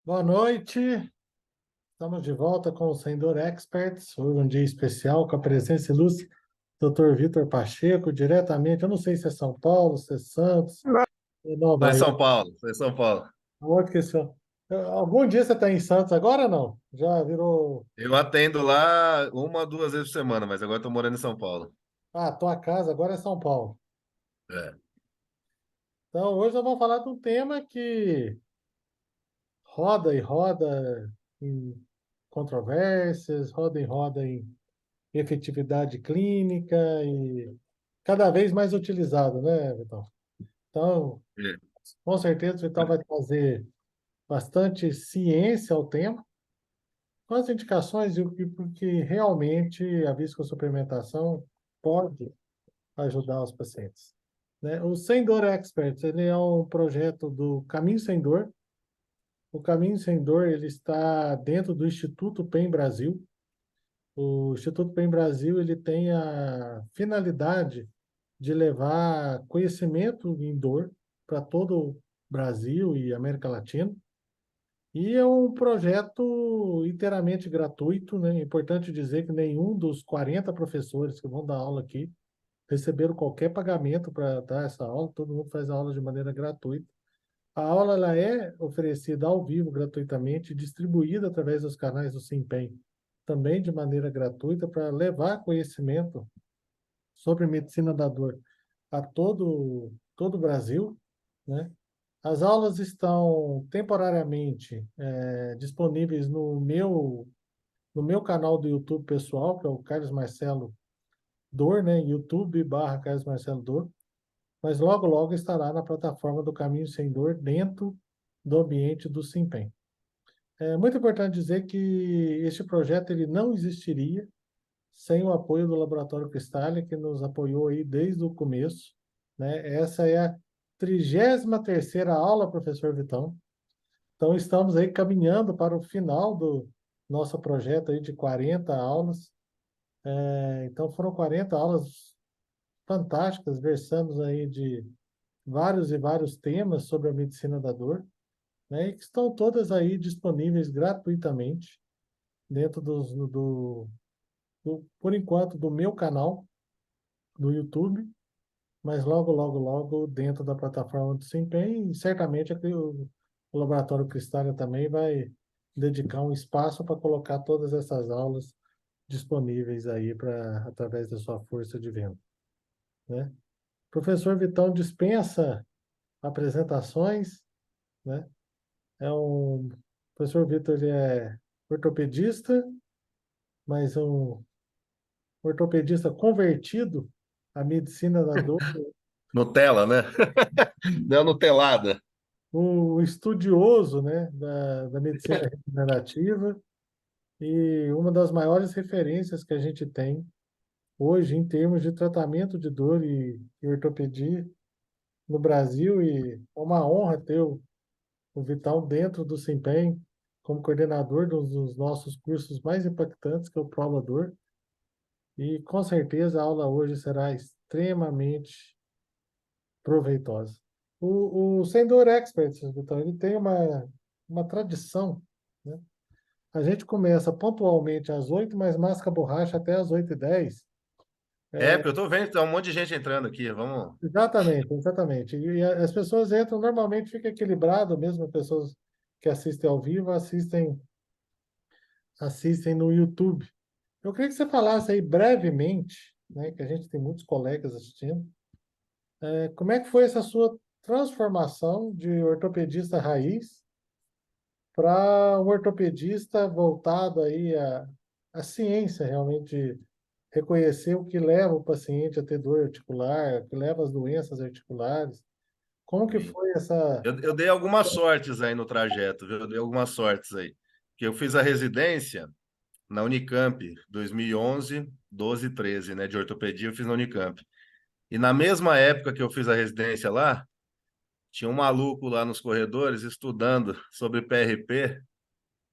Boa noite, estamos de volta com o Sendor Experts. Hoje é um dia especial com a presença ilustre do Dr. Vitor Pacheco, diretamente, eu não sei se é São Paulo, se é Santos, se é Sou Nova em São York, Paulo, sou em São Paulo. onde que isso? Algum dia você está em Santos agora ou não? Já virou. Eu atendo lá uma, duas vezes por semana, mas agora estou morando em São Paulo. Ah, tua casa agora é São Paulo. É. Então, hoje nós vamos falar de um tema que roda e roda em controvérsias, roda e roda em efetividade clínica e cada vez mais utilizado, né, Vitão? Então, É. com certeza, o Vital vai trazer bastante ciência ao tema, com as indicações e o que realmente a viscosuplementação pode ajudar os pacientes. Né? O Sem Dor Experts, ele é um projeto do Caminho Sem Dor. O Caminho Sem Dor, ele está dentro do Instituto PEN Brasil. O Instituto PEN Brasil, ele tem a finalidade de levar conhecimento em dor para todo o Brasil e América Latina. E é um projeto inteiramente gratuito, né? É importante dizer que nenhum dos 40 professores que vão dar aula aqui receberam qualquer pagamento para dar essa aula, todo mundo faz a aula de maneira gratuita. A aula ela é oferecida ao vivo gratuitamente, distribuída através dos canais do Simpen, também de maneira gratuita, para levar conhecimento sobre medicina da dor a todo o Brasil, né? As aulas estão temporariamente disponíveis no meu canal do YouTube pessoal, que é o Carlos Marcelo Dor, né? YouTube / Carlos Marcelo Dor, mas logo, logo estará na plataforma do Caminho Sem Dor, dentro do ambiente do Simpen. É muito importante dizer que este projeto ele não existiria sem o apoio do Laboratório Cristália, que nos apoiou aí desde o começo, né? Essa é a 33ª aula, professor Vitão. Então, estamos aí caminhando para o final do nosso projeto aí de 40 aulas. Então, foram 40 aulas fantásticas, versamos aí de vários e vários temas sobre a medicina da dor, né? E que estão todas aí disponíveis gratuitamente dentro por enquanto, do meu canal no YouTube, mas logo, logo, logo dentro da plataforma do Simpen, e certamente aqui o Laboratório Cristália também vai dedicar um espaço para colocar todas essas aulas disponíveis aí através da sua força de venda, né? Professor Vitão dispensa apresentações, né? O professor Vitor ele é ortopedista, mas um ortopedista convertido à medicina da dor, Nutella, né? Não, Nutelada. o estudioso, né, da medicina regenerativa e uma das maiores referências que a gente tem hoje em termos de tratamento de dor e ortopedia no Brasil, e é uma honra ter o Vital dentro do Simpen como coordenador dos nossos cursos mais impactantes, que é o Prova Dor, e com certeza a aula hoje será extremamente proveitosa. O Sendor Experts, Vital, ele tem uma tradição, né? A gente começa pontualmente às 8, mas masca a borracha até às 8h10. É, porque eu tô vendo que tem um monte de gente entrando aqui. Vamos. Exatamente, exatamente. E as pessoas entram, normalmente fica equilibrado, mesmo pessoas que assistem ao vivo, assistem no YouTube. Eu queria que você falasse aí brevemente, né, que a gente tem muitos colegas assistindo, como é que foi essa sua transformação de ortopedista raiz para um ortopedista voltado aí à ciência, realmente reconhecer o que leva o paciente a ter dor articular, o que leva às doenças articulares. Como que Sim. foi essa. Eu dei algumas sortes aí no trajeto, viu? Eu dei algumas sortes aí. Que eu fiz a residência na Unicamp, 2011, 12, 13, né? De ortopedia, eu fiz na Unicamp. E na mesma época que eu fiz a residência lá, tinha um maluco lá nos corredores estudando sobre PRP.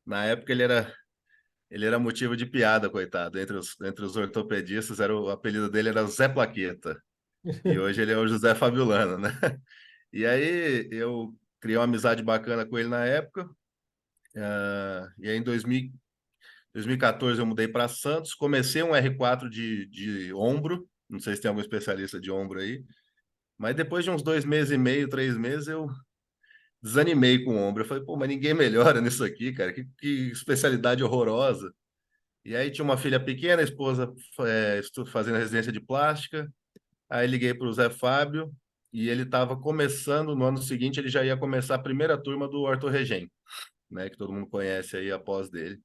Na época ele era motivo de piada, coitado. Entre os ortopedistas, o apelido dele era Zé Plaqueta. E hoje ele é o José Fabiolano, né? E aí eu criei uma amizade bacana com ele na época. E aí em 2014 eu mudei para Santos, comecei um R4 de ombro, não sei se tem algum especialista de ombro aí, mas depois de uns 2 meses e meio, 3 meses, eu desanimei com o ombro. Eu falei, pô, mas ninguém melhora nisso aqui, cara, que especialidade horrorosa. E aí tinha uma filha pequena, a esposa fazendo residência de plástica, aí liguei para o Zé Fábio, e ele estava começando, no ano seguinte ele já ia começar a primeira turma do Orto Regen, né, que todo mundo conhece aí após dele.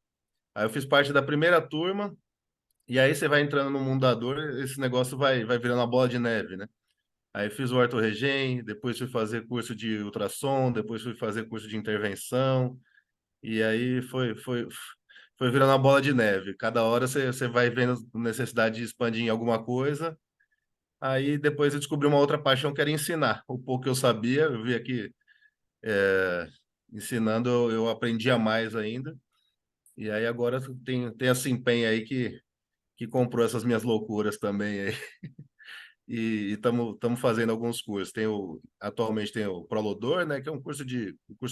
Aí eu fiz parte da primeira turma, e aí você vai entrando no mundo da dor, esse negócio vai virando uma bola de neve, né? Aí fiz o Orto Regen, depois fui fazer curso de ultrassom, depois fui fazer curso de intervenção, e aí foi virando uma bola de neve. Cada hora você vai vendo necessidade de expandir em alguma coisa. Aí depois eu descobri uma outra paixão que era ensinar. O pouco que eu sabia, eu vi aqui ensinando, eu aprendia mais ainda. E aí agora tem essa empenho aí que comprou essas minhas loucuras também aí. E estamos fazendo alguns cursos. Atualmente tem o Prolodor, né, que é um curso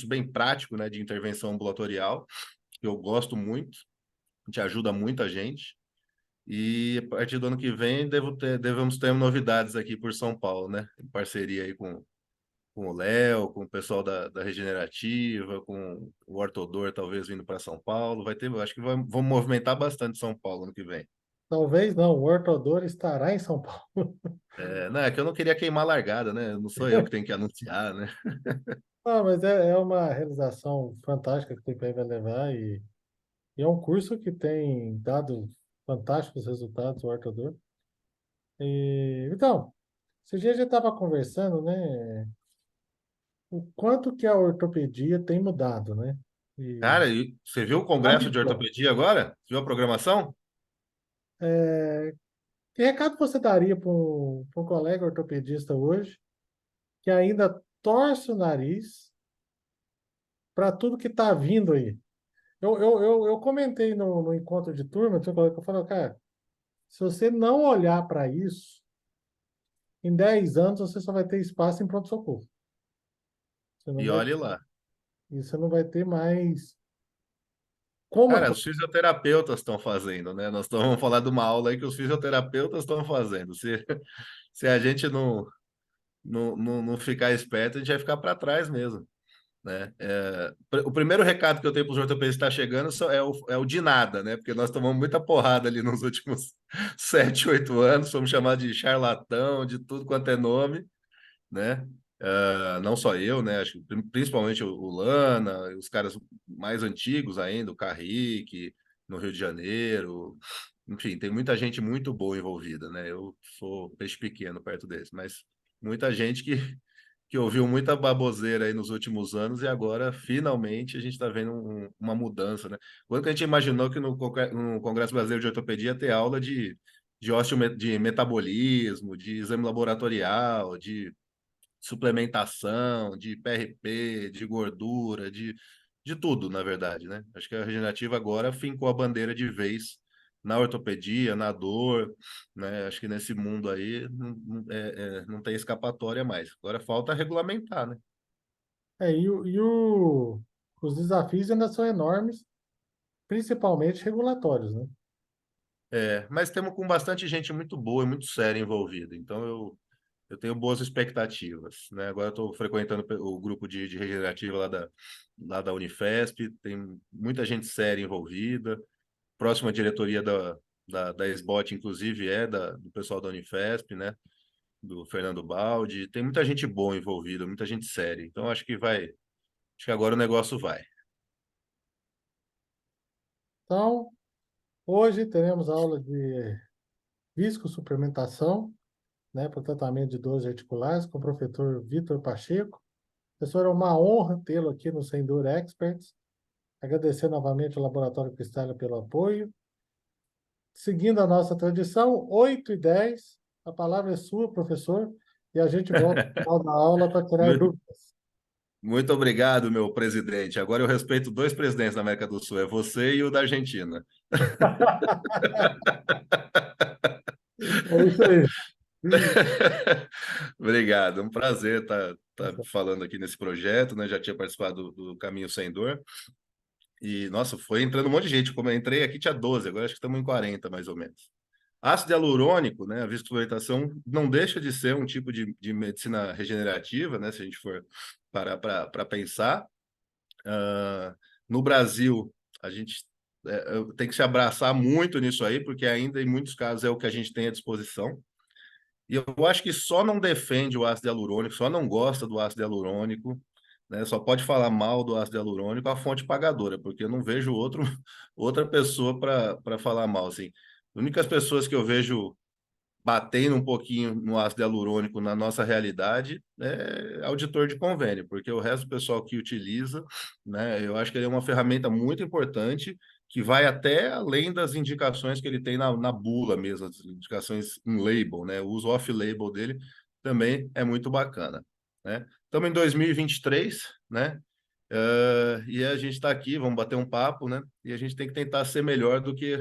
bem prático, né, de intervenção ambulatorial, que eu gosto muito, te ajuda muita gente. E a partir do ano que vem devemos ter novidades aqui por São Paulo, né? Em parceria aí com o Léo, com o pessoal da Regenerativa, com o Ortodor talvez vindo para São Paulo. Eu acho que vamos movimentar bastante São Paulo ano que vem. Talvez não, o Ortodor estará em São Paulo. Não, é que eu não queria queimar a largada, né? Não sou eu que tenho que anunciar, né? Ah, mas é uma realização fantástica que o TPI vai levar e é um curso que tem dado fantásticos resultados, o Ortodor. Então, esse dia a gente estava conversando, né? O quanto que a ortopedia tem mudado, né? E Cara, e você viu o congresso de âmbito, ortopedia agora? Viu a programação? que recado você daria para um colega ortopedista hoje que ainda torce o nariz para tudo que está vindo aí? Eu comentei no encontro de turma, tinha um colega que eu falei, cara, se você não olhar para isso, em 10 anos você só vai ter espaço em pronto-socorro. Você não E vai, olhe lá. e você não vai ter mais como Cara, atuar. os fisioterapeutas estão fazendo, né? Vamos falar de uma aula aí que os fisioterapeutas estão fazendo. Se a gente não ficar esperto, a gente vai ficar para trás mesmo, né? O primeiro recado que eu tenho para os ortopedistas que está chegando é o de nada, né? Porque nós tomamos muita porrada ali nos últimos 7, 8 anos, fomos chamados de charlatão, de tudo quanto é nome, né? Não só eu, né? Acho que principalmente o Lana, os caras mais antigos ainda, o Carrique, no Rio de Janeiro. Enfim, tem muita gente muito boa envolvida, né? Eu sou peixe pequeno perto deles, mas muita gente que ouviu muita baboseira aí nos últimos anos e agora, finalmente, a gente está vendo uma mudança, né? Quando que a gente imaginou que no Congresso Brasileiro de Ortopedia ia ter aula de metabolismo, de exame laboratorial, de suplementação, de PRP, de gordura, de tudo, na verdade, né? Acho que a regenerativa agora fincou a bandeira de vez na ortopedia, na dor, né? Acho que nesse mundo aí não tem escapatória mais. Agora falta regulamentar, né? Os desafios ainda são enormes, principalmente regulatórios, né? Mas temos com bastante gente muito boa e muito séria envolvida. Então eu tenho boas expectativas, né? Agora eu estou frequentando o grupo de regenerativa lá da Unifesp, tem muita gente séria envolvida. Próxima diretoria da SBOT, inclusive, do pessoal da Unifesp, né? Do Fernando Baldi. Tem muita gente boa envolvida, muita gente séria. Então acho que agora o negócio vai. Então, hoje teremos aula de viscosuplementação, né, para o tratamento de dores articulares com o professor Vitor Pacheco. Professor, é uma honra tê-lo aqui no Sendor Experts. Agradecer novamente ao Laboratório Cristália pelo apoio. Seguindo a nossa tradição, 8h10, a palavra é sua, professor, e a gente volta no final da aula para tirar Mu- dúvidas. Muito obrigado, meu presidente. Agora eu respeito dois presidentes da América do Sul, é você e o da Argentina. É isso aí. Obrigado, é um prazer estar falando aqui nesse projeto, né? Já tinha participado do Caminho Sem Dor. E, nossa, foi entrando um monte de gente. Como eu entrei aqui, tinha 12, agora acho que estamos em 40, mais ou menos. Ácido hialurônico, né, a viscosilização não deixa de ser um tipo de medicina regenerativa, né, se a gente for parar para pensar. Uh, no Brasil, a gente tem que se abraçar muito nisso aí, porque ainda em muitos casos é o que a gente tem à disposição. E eu acho que só não defende o ácido hialurônico, só não gosta do ácido hialurônico, né? Só pode falar mal do ácido hialurônico a fonte pagadora, porque eu não vejo outra pessoa para falar mal, assim. As únicas pessoas que eu vejo batendo um pouquinho no ácido hialurônico na nossa realidade é auditor de convênio, porque o resto do pessoal que utiliza, né, eu acho que ele é uma ferramenta muito importante que vai até além das indicações que ele tem na bula mesmo, as indicações em label, né? O uso off-label dele também é muito bacana, né? Estamos em 2023, né? E a gente está aqui, vamos bater um papo, né? E a gente tem que tentar ser melhor do que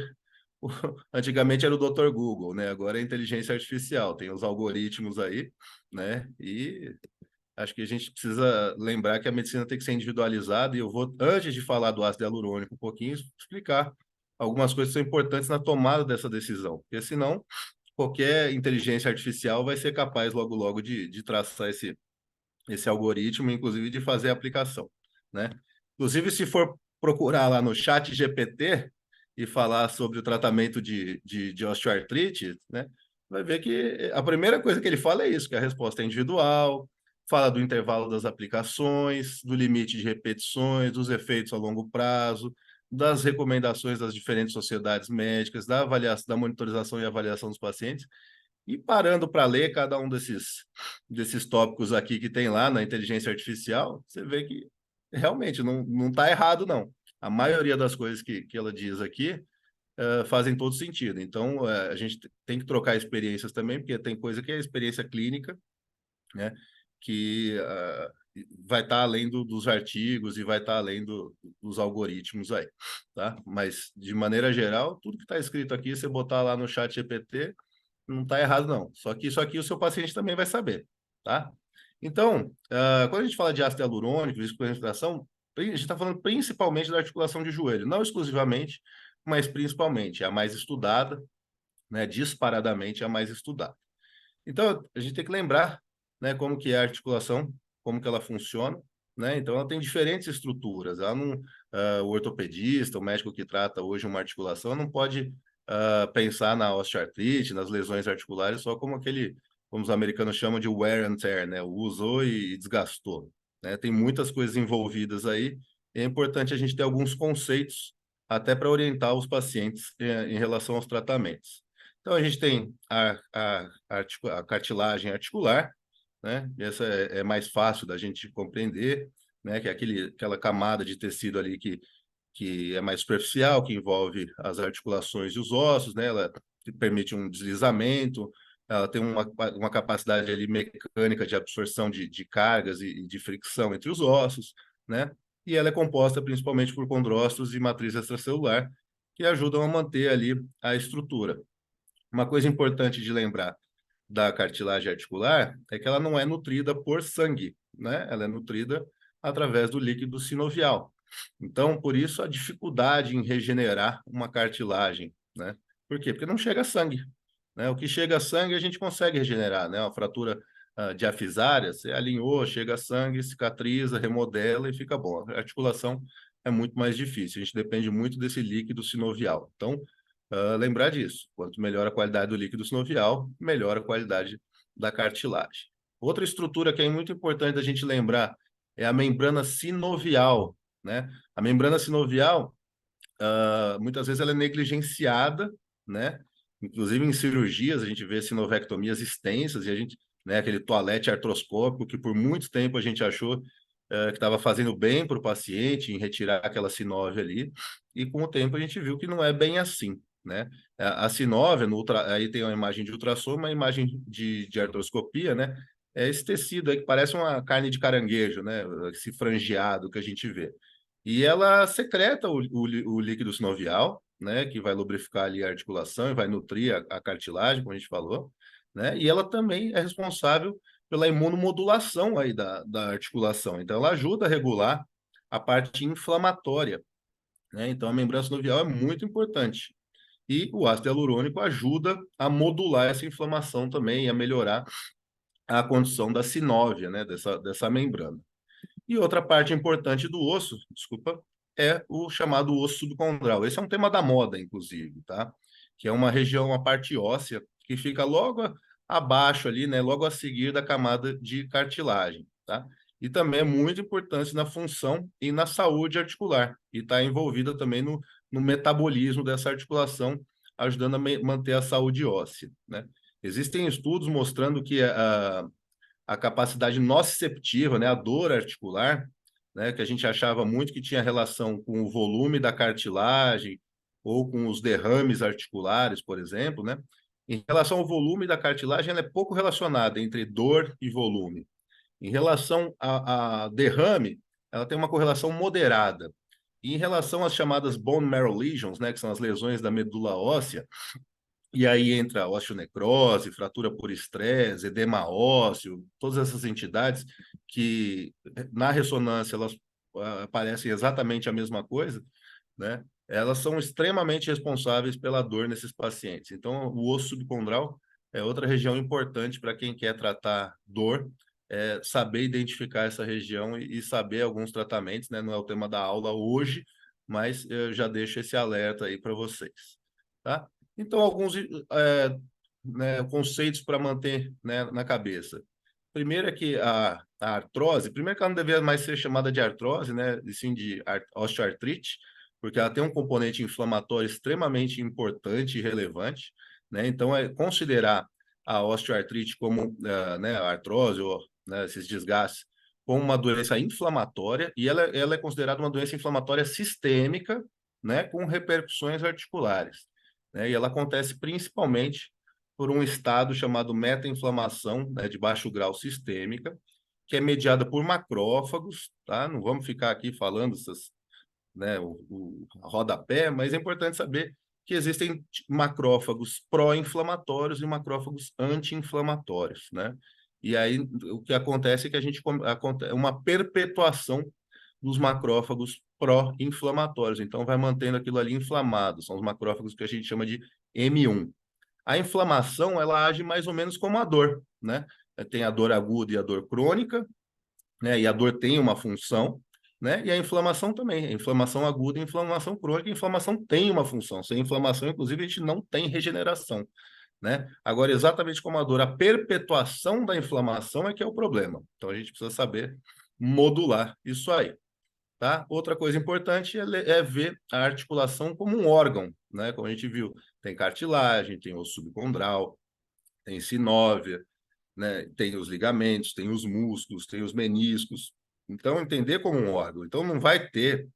antigamente era o Dr. Google, né? Agora é inteligência artificial, tem os algoritmos aí, né? E acho que a gente precisa lembrar que a medicina tem que ser individualizada, e eu vou, antes de falar do ácido hialurônico um pouquinho, explicar algumas coisas que são importantes na tomada dessa decisão, porque senão qualquer inteligência artificial vai ser capaz logo logo de traçar esse algoritmo, inclusive de fazer a aplicação, né? Inclusive, se for procurar lá no chat GPT e falar sobre o tratamento de osteoartrite, né? Vai ver que a primeira coisa que ele fala é isso, que a resposta é individual, fala do intervalo das aplicações, do limite de repetições, dos efeitos a longo prazo, das recomendações das diferentes sociedades médicas, da avaliação, da monitorização e avaliação dos pacientes. E parando para ler cada um desses tópicos aqui que tem lá na inteligência artificial, você vê que realmente não está errado, não. A maioria das coisas que ela diz aqui fazem todo sentido. Então, a gente tem que trocar experiências também, porque tem coisa que é experiência clínica, né? Que vai estar além dos artigos e vai estar além dos algoritmos aí, tá? Mas, de maneira geral, tudo que está escrito aqui, você botar lá no chat GPT, não está errado, não. Só que isso aqui o seu paciente também vai saber, tá? Então, quando a gente fala de ácido hialurônico, viscoestratização, a gente está falando principalmente da articulação de joelho, não exclusivamente, mas principalmente, é a mais estudada, né? Disparadamente é a mais estudada. Então, a gente tem que lembrar, né, como que é a articulação, como que ela funciona, né? Então, ela tem diferentes estruturas. Ela não, o ortopedista, o médico que trata hoje uma articulação, não pode pensar na osteoartrite, nas lesões articulares, só como como os americanos chamam de wear and tear, né? Usou e desgastou, né? Tem muitas coisas envolvidas aí. E é importante a gente ter alguns conceitos até para orientar os pacientes em relação aos tratamentos. Então, a gente tem a cartilagem articular, né? Essa é mais fácil da gente compreender, né? Que é aquela camada de tecido ali que é mais superficial, que envolve as articulações e os ossos, né? Ela permite um deslizamento, ela tem uma capacidade ali mecânica de absorção de cargas e de fricção entre os ossos, né? E ela é composta principalmente por condrócitos e matriz extracelular, que ajudam a manter ali a estrutura. Uma coisa importante de lembrar da cartilagem articular é que ela não é nutrida por sangue, né? Ela é nutrida através do líquido sinovial. Então, por isso a dificuldade em regenerar uma cartilagem, né? Por quê? Porque não chega sangue, né? O que chega sangue a gente consegue regenerar, né? Uma fratura diafisária, você alinhou, chega sangue, cicatriza, remodela e fica bom. A articulação é muito mais difícil, a gente depende muito desse líquido sinovial. Então, lembrar disso. Quanto melhor a qualidade do líquido sinovial, melhor a qualidade da cartilagem. Outra estrutura que é muito importante da gente lembrar é a membrana sinovial, né? A membrana sinovial, muitas vezes ela é negligenciada, né? Inclusive em cirurgias a gente vê sinovectomias extensas e a gente, né, aquele toalete artroscópico que por muito tempo a gente achou que estava fazendo bem para o paciente em retirar aquela sinóvia ali, e com o tempo a gente viu que não é bem assim, né? A sinóvia, aí tem uma imagem de ultrassom, uma imagem de artroscopia, né? É esse tecido aí que parece uma carne de caranguejo, né? Esse frangeado que a gente vê. E ela secreta o líquido sinovial, né? Que vai lubrificar ali a articulação e vai nutrir a cartilagem, como a gente falou, né? E ela também é responsável pela imunomodulação aí da articulação. Então, ela ajuda a regular a parte inflamatória né? Então, a membrana sinovial é muito importante. E o ácido hialurônico ajuda a modular essa inflamação também e a melhorar a condição da sinóvia, né, dessa membrana. E outra parte importante do osso, desculpa, é o chamado osso subcondral. Esse é um tema da moda, inclusive, tá? Que é uma região, uma parte óssea que fica logo abaixo ali, né? Logo a seguir da camada de cartilagem, tá? E também é muito importante na função e na saúde articular. E está envolvida também no metabolismo dessa articulação, ajudando a manter a saúde óssea, né? Existem estudos mostrando que a capacidade nociceptiva, né, a dor articular, né, que a gente achava muito que tinha relação com o volume da cartilagem ou com os derrames articulares, por exemplo, né? Em relação ao volume da cartilagem, ela é pouco relacionada entre dor e volume. Em relação a derrame, ela tem uma correlação moderada. E em relação às chamadas bone marrow lesions, né, que são as lesões da medula óssea, e aí entra osteonecrose, fratura por estresse, edema ósseo, todas essas entidades que na ressonância elas parecem exatamente a mesma coisa, né? Elas são extremamente responsáveis pela dor nesses pacientes. Então, o osso subcondral é outra região importante para quem quer tratar dor, saber identificar essa região e saber alguns tratamentos, né? Não é o tema da aula hoje, mas eu já deixo esse alerta aí para vocês, tá? Então, alguns né, conceitos para manter, né, na cabeça. Primeiro é que a artrose, primeiro que ela não deveria mais ser chamada de artrose, né, e sim de osteoartrite, porque ela tem um componente inflamatório extremamente importante e relevante, né? Então, considerar a osteoartrite como, né, a artrose ou, né, esses desgastes como uma doença inflamatória, e ela é considerada uma doença inflamatória sistêmica, né, com repercussões articulares, né? E ela acontece principalmente por um estado chamado meta-inflamação, né, de baixo grau sistêmica, que é mediada por macrófagos, tá? Não vamos ficar aqui falando essas, né, o rodapé, mas é importante saber que existem macrófagos pró-inflamatórios e macrófagos anti-inflamatórios, né? E aí o que acontece é que a gente uma perpetuação dos macrófagos pró-inflamatórios. Então vai mantendo aquilo ali inflamado. São os macrófagos que a gente chama de M1. A inflamação, ela age mais ou menos como a dor, né? Tem a dor aguda e a dor crônica, né? E a dor tem uma função, né? E a inflamação também. A inflamação aguda e a inflamação crônica. A inflamação tem uma função. Sem inflamação, inclusive, a gente não tem regeneração, né? Agora, exatamente como a dor, a perpetuação da inflamação é que é o problema. Então, a gente precisa saber modular isso aí, tá? Outra coisa importante é ver a articulação como um órgão, né? Como a gente viu, tem cartilagem, tem osso subcondral, tem sinóvia, né? Tem os ligamentos, tem os músculos, tem os meniscos. Então, entender como um órgão. Então, não vai ter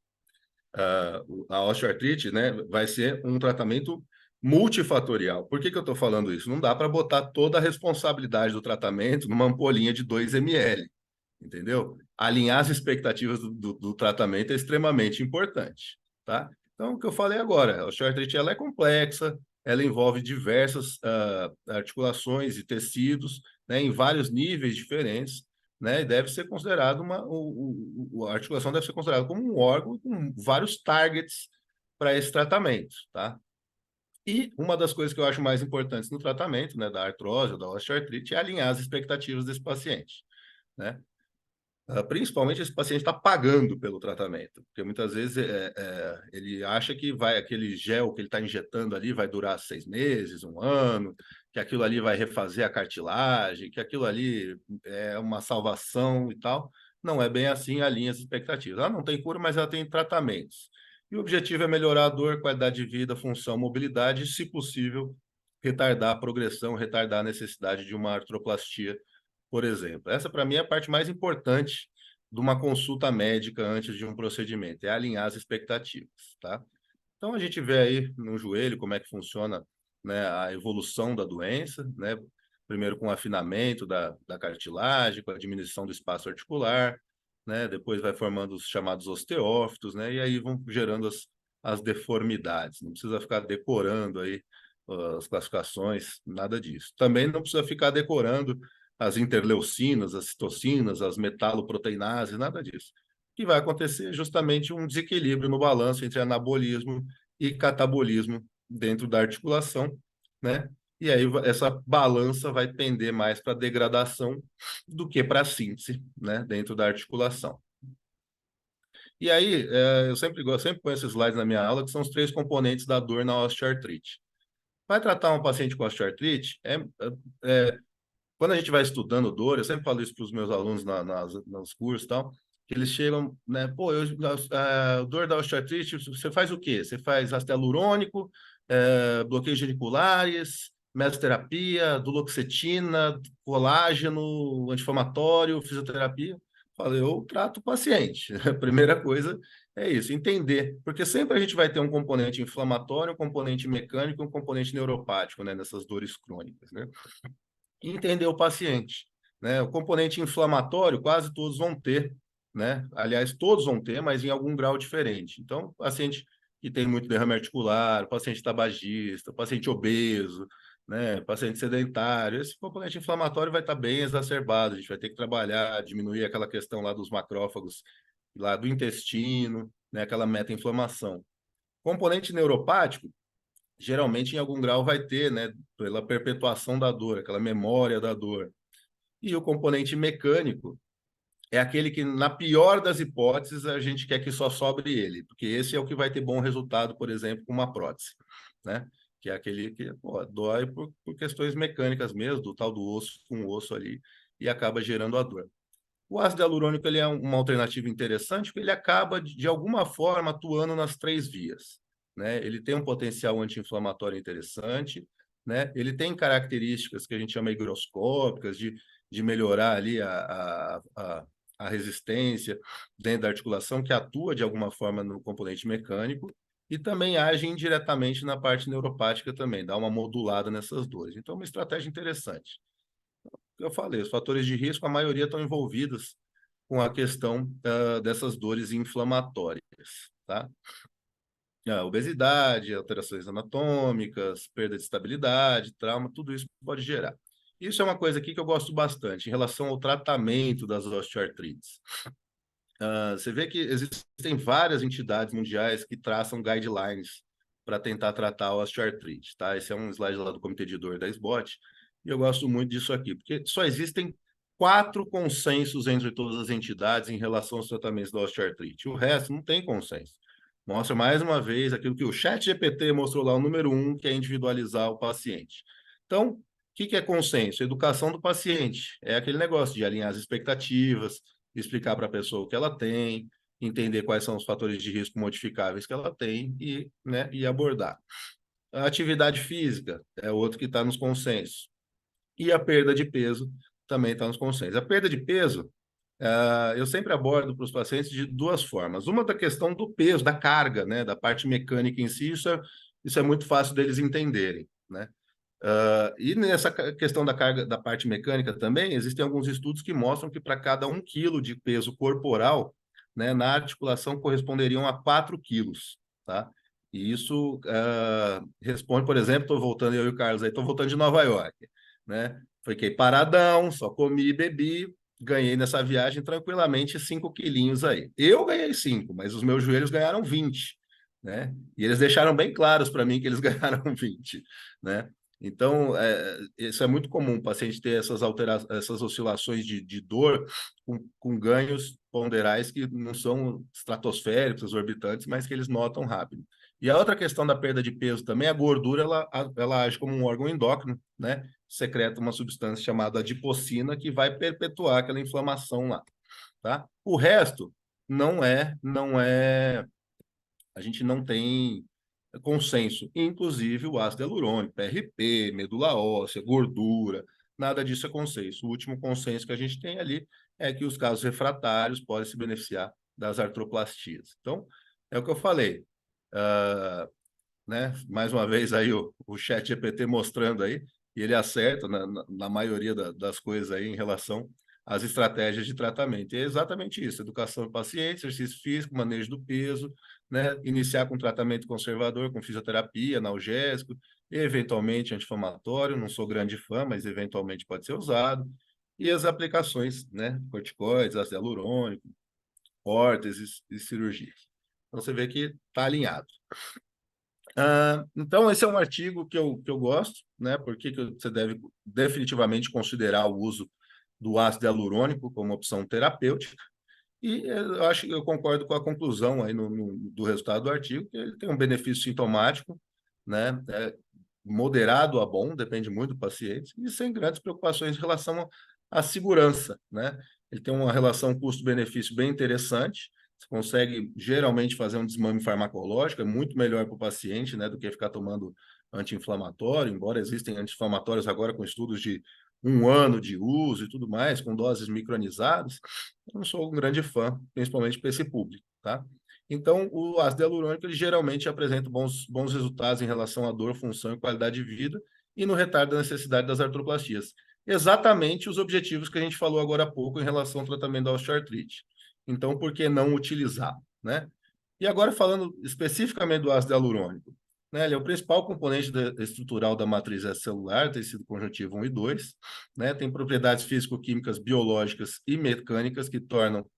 a osteoartrite, né? Vai ser um tratamento multifatorial. Por que eu estou falando isso? Não dá para botar toda a responsabilidade do tratamento numa ampolinha de 2 ml, entendeu? Alinhar as expectativas do tratamento é extremamente importante, tá? Então, o que eu falei agora, a osteoartrite ela é complexa, ela envolve diversas articulações e tecidos, né, em vários níveis diferentes, né, e deve ser considerado a articulação deve ser considerada como um órgão com vários targets para esse tratamento, tá? E uma das coisas que eu acho mais importantes no tratamento, né, da artrose ou da osteoartrite é alinhar as expectativas desse paciente, né? Principalmente esse paciente está pagando pelo tratamento, porque muitas vezes ele acha que aquele gel que ele está injetando ali vai durar 6 meses, um ano, que aquilo ali vai refazer a cartilagem, que aquilo ali é uma salvação e tal. Não é bem assim, alinha as expectativas. Ela não tem cura, mas ela tem tratamentos. E o objetivo é melhorar a dor, qualidade de vida, função, mobilidade e, se possível, retardar a progressão, retardar a necessidade de uma artroplastia, por exemplo. Essa, para mim, é a parte mais importante de uma consulta médica antes de um procedimento, é alinhar as expectativas, tá? Então, a gente vê aí no joelho como é que funciona, né, a evolução da doença, né? Primeiro com o afinamento da cartilagem, com a diminuição do espaço articular, né? Depois vai formando os chamados osteófitos, né? E aí vão gerando as deformidades. Não precisa ficar decorando aí as classificações, nada disso. Também não precisa ficar decorando as interleucinas, as citocinas, as metaloproteinases, nada disso. que vai acontecer justamente um desequilíbrio no balanço entre anabolismo e catabolismo dentro da articulação, né? E aí essa balança vai pender mais para degradação do que para síntese, né, dentro da articulação. E aí, eu sempre ponho esses slides na minha aula, que são os três componentes da dor na osteoartrite. Vai tratar um paciente com osteoartrite, quando a gente vai estudando dor, eu sempre falo isso para os meus alunos nos cursos e tal, que eles chegam, né, pô, a dor da osteoartrite, você faz o quê? Você faz ácido hialurônico, bloqueios geniculares, mesoterapia, duloxetina, colágeno, anti-inflamatório, fisioterapia. Falei, eu trato o paciente. A primeira coisa é isso, entender, porque sempre a gente vai ter um componente inflamatório, um componente mecânico, um componente neuropático, né, nessas dores crônicas, né? E entender o paciente, né? O componente inflamatório quase todos vão ter, né? Aliás, todos vão ter, mas em algum grau diferente. Então, paciente que tem muito derrame articular, paciente tabagista, paciente obeso, né? Paciente sedentário, esse componente inflamatório vai estar bem exacerbado. A gente vai ter que trabalhar, diminuir aquela questão lá dos macrófagos, lá do intestino, né? Aquela meta-inflamação. Componente neuropático geralmente em algum grau vai ter, né, pela perpetuação da dor, aquela memória da dor. E o componente mecânico é aquele que, na pior das hipóteses, a gente quer que só sobre ele, porque esse é o que vai ter bom resultado, por exemplo, com uma prótese, né? Que é aquele que pô, dói por questões mecânicas mesmo, do tal do osso com o osso ali, e acaba gerando a dor. O ácido hialurônico ele é uma alternativa interessante, porque ele acaba, de alguma forma, atuando nas três vias. Né? Ele tem um potencial anti-inflamatório interessante, né? Ele tem características que a gente chama higroscópicas, de melhorar ali a resistência dentro da articulação, que atua de alguma forma no componente mecânico, e também age indiretamente na parte neuropática também, dá uma modulada nessas dores. Então, é uma estratégia interessante eu falei, os fatores de risco, a maioria estão envolvidos com a questão dessas dores inflamatórias, tá? A obesidade, alterações anatômicas, perda de estabilidade, trauma, tudo isso pode gerar. Isso é uma coisa aqui que eu gosto bastante em relação ao tratamento das osteoartrites. Você vê que existem várias entidades mundiais que traçam guidelines para tentar tratar a osteoartrite, tá? Esse é um slide lá do Comitê de Dor da SBOT, e eu gosto muito disso aqui, porque só existem 4 consensos entre todas as entidades em relação aos tratamentos da osteoartrite. O resto não tem consenso. Mostra mais uma vez aquilo que o ChatGPT mostrou lá, o número 1, que é individualizar o paciente. Então, o que é consenso? Educação do paciente. É aquele negócio de alinhar as expectativas, explicar para a pessoa o que ela tem, entender quais são os fatores de risco modificáveis que ela tem e, né, e abordar. A atividade física é outro que está nos consensos. E a perda de peso também está nos consensos. A perda de peso, eu sempre abordo para os pacientes de duas formas. Uma da questão do peso, da carga, né, da parte mecânica em si, isso é muito fácil deles entenderem, né? E nessa questão da carga da parte mecânica também, existem alguns estudos que mostram que para cada 1 quilo de peso corporal, né, na articulação corresponderiam a 4 quilos, tá? E isso responde, por exemplo, estou voltando, eu e o Carlos aí, estou voltando de Nova York, né? Fiquei paradão, só comi e bebi, ganhei nessa viagem tranquilamente 5 quilinhos aí. Eu ganhei 5, mas os meus joelhos ganharam 20, né? E eles deixaram bem claros para mim que eles ganharam 20, né? Então, isso é muito comum, o paciente ter essas oscilações de dor com ganhos ponderais que não são estratosféricos, exorbitantes, mas que eles notam rápido. E a outra questão da perda de peso também, a gordura, ela age como um órgão endócrino, né? Secreta uma substância chamada adipocina que vai perpetuar aquela inflamação lá, tá? O resto não é a gente não tem consenso, inclusive o ácido hialurônico, PRP, medula óssea, gordura, nada disso é consenso. O último consenso que a gente tem ali é que os casos refratários podem se beneficiar das artroplastias. Então, é o que eu falei. Né? Mais uma vez aí o chat GPT mostrando aí, e ele acerta na maioria das coisas aí em relação às estratégias de tratamento. E é exatamente isso, educação do paciente, exercício físico, manejo do peso, né? Iniciar com tratamento conservador, com fisioterapia, analgésico, e eventualmente anti-inflamatório, não sou grande fã, mas eventualmente pode ser usado, e as aplicações, né? Corticoides, ácido hialurônico, órteses e cirurgias. Então, você vê que está alinhado. Então, esse é um artigo que eu gosto, né? Porque que você deve definitivamente considerar o uso do ácido hialurônico como opção terapêutica. E eu acho que eu concordo com a conclusão aí do resultado do artigo, que ele tem um benefício sintomático, né? Moderado a bom, depende muito do paciente, e sem grandes preocupações em relação à segurança, né? Ele tem uma relação custo-benefício bem interessante. Você consegue geralmente fazer um desmame farmacológico, é muito melhor para o paciente, né, do que ficar tomando anti-inflamatório, embora existem anti-inflamatórios agora com estudos de 1 ano de uso e tudo mais, com doses micronizadas. Eu não sou um grande fã, principalmente para esse público, tá? Então, o ácido hialurônico ele geralmente apresenta bons resultados em relação à dor, função e qualidade de vida e no retardo da necessidade das artroplastias. Exatamente os objetivos que a gente falou agora há pouco em relação ao tratamento da osteoartrite. Então, por que não utilizar, né? E agora falando especificamente do ácido hialurônico, né? Ele é o principal componente estrutural da matriz celular, tecido conjuntivo 1 e 2, né? Tem propriedades físico-químicas, biológicas e mecânicas que tornam...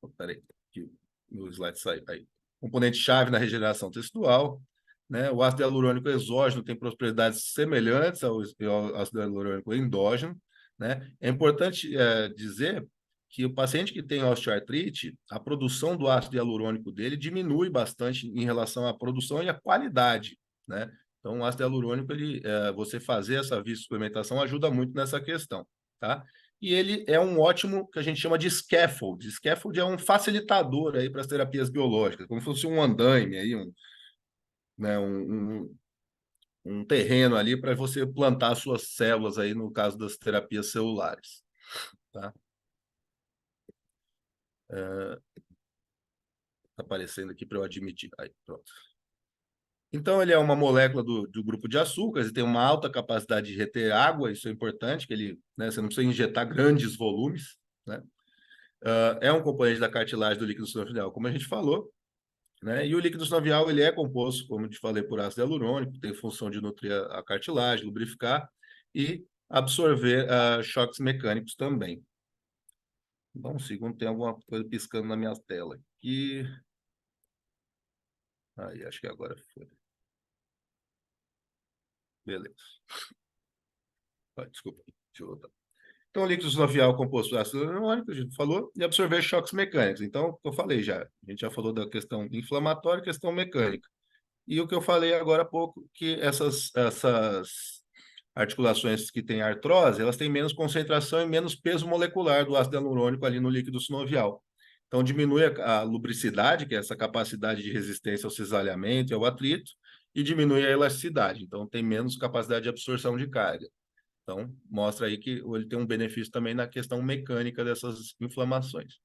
Oh, peraí, que o slide saiu aí. Componente-chave na regeneração tecidual, né? O ácido hialurônico exógeno tem propriedades semelhantes ao ácido hialurônico endógeno, né? É importante dizer que o paciente que tem osteoartrite, a produção do ácido hialurônico dele diminui bastante em relação à produção e à qualidade, né? Então, o ácido hialurônico, você fazer essa suplementação ajuda muito nessa questão, tá? E ele é um ótimo, que a gente chama de scaffold. Scaffold é um facilitador aí para as terapias biológicas, como se fosse um andaime, aí, né, um terreno ali para você plantar suas células aí, no caso das terapias celulares, tá? Tá aparecendo aqui para eu admitir. Aí, pronto. Então, ele é uma molécula do grupo de açúcares e tem uma alta capacidade de reter água, isso é importante, que ele, né, você não precisa injetar grandes volumes, né? É um componente da cartilagem do líquido sinovial, como a gente falou, né? E o líquido sinovial ele é composto, como eu te falei, por ácido hialurônico, tem função de nutrir a cartilagem, lubrificar e absorver choques mecânicos também. Então, um segundo, tem alguma coisa piscando na minha tela aqui. Aí, acho que agora foi. Beleza. Desculpa, deixa eu voltar. Então, o líquido sinovial é composto por ácido hialurônico, a gente falou, e absorver choques mecânicos. Então, eu falei já, a gente já falou da questão inflamatória e questão mecânica. E o que eu falei agora há pouco, que essas articulações que têm artrose, elas têm menos concentração e menos peso molecular do ácido hialurônico ali no líquido sinovial. Então, diminui a lubricidade, que é essa capacidade de resistência ao cisalhamento e ao atrito, e diminui a elasticidade. Então, tem menos capacidade de absorção de carga. Então, mostra aí que ele tem um benefício também na questão mecânica dessas inflamações.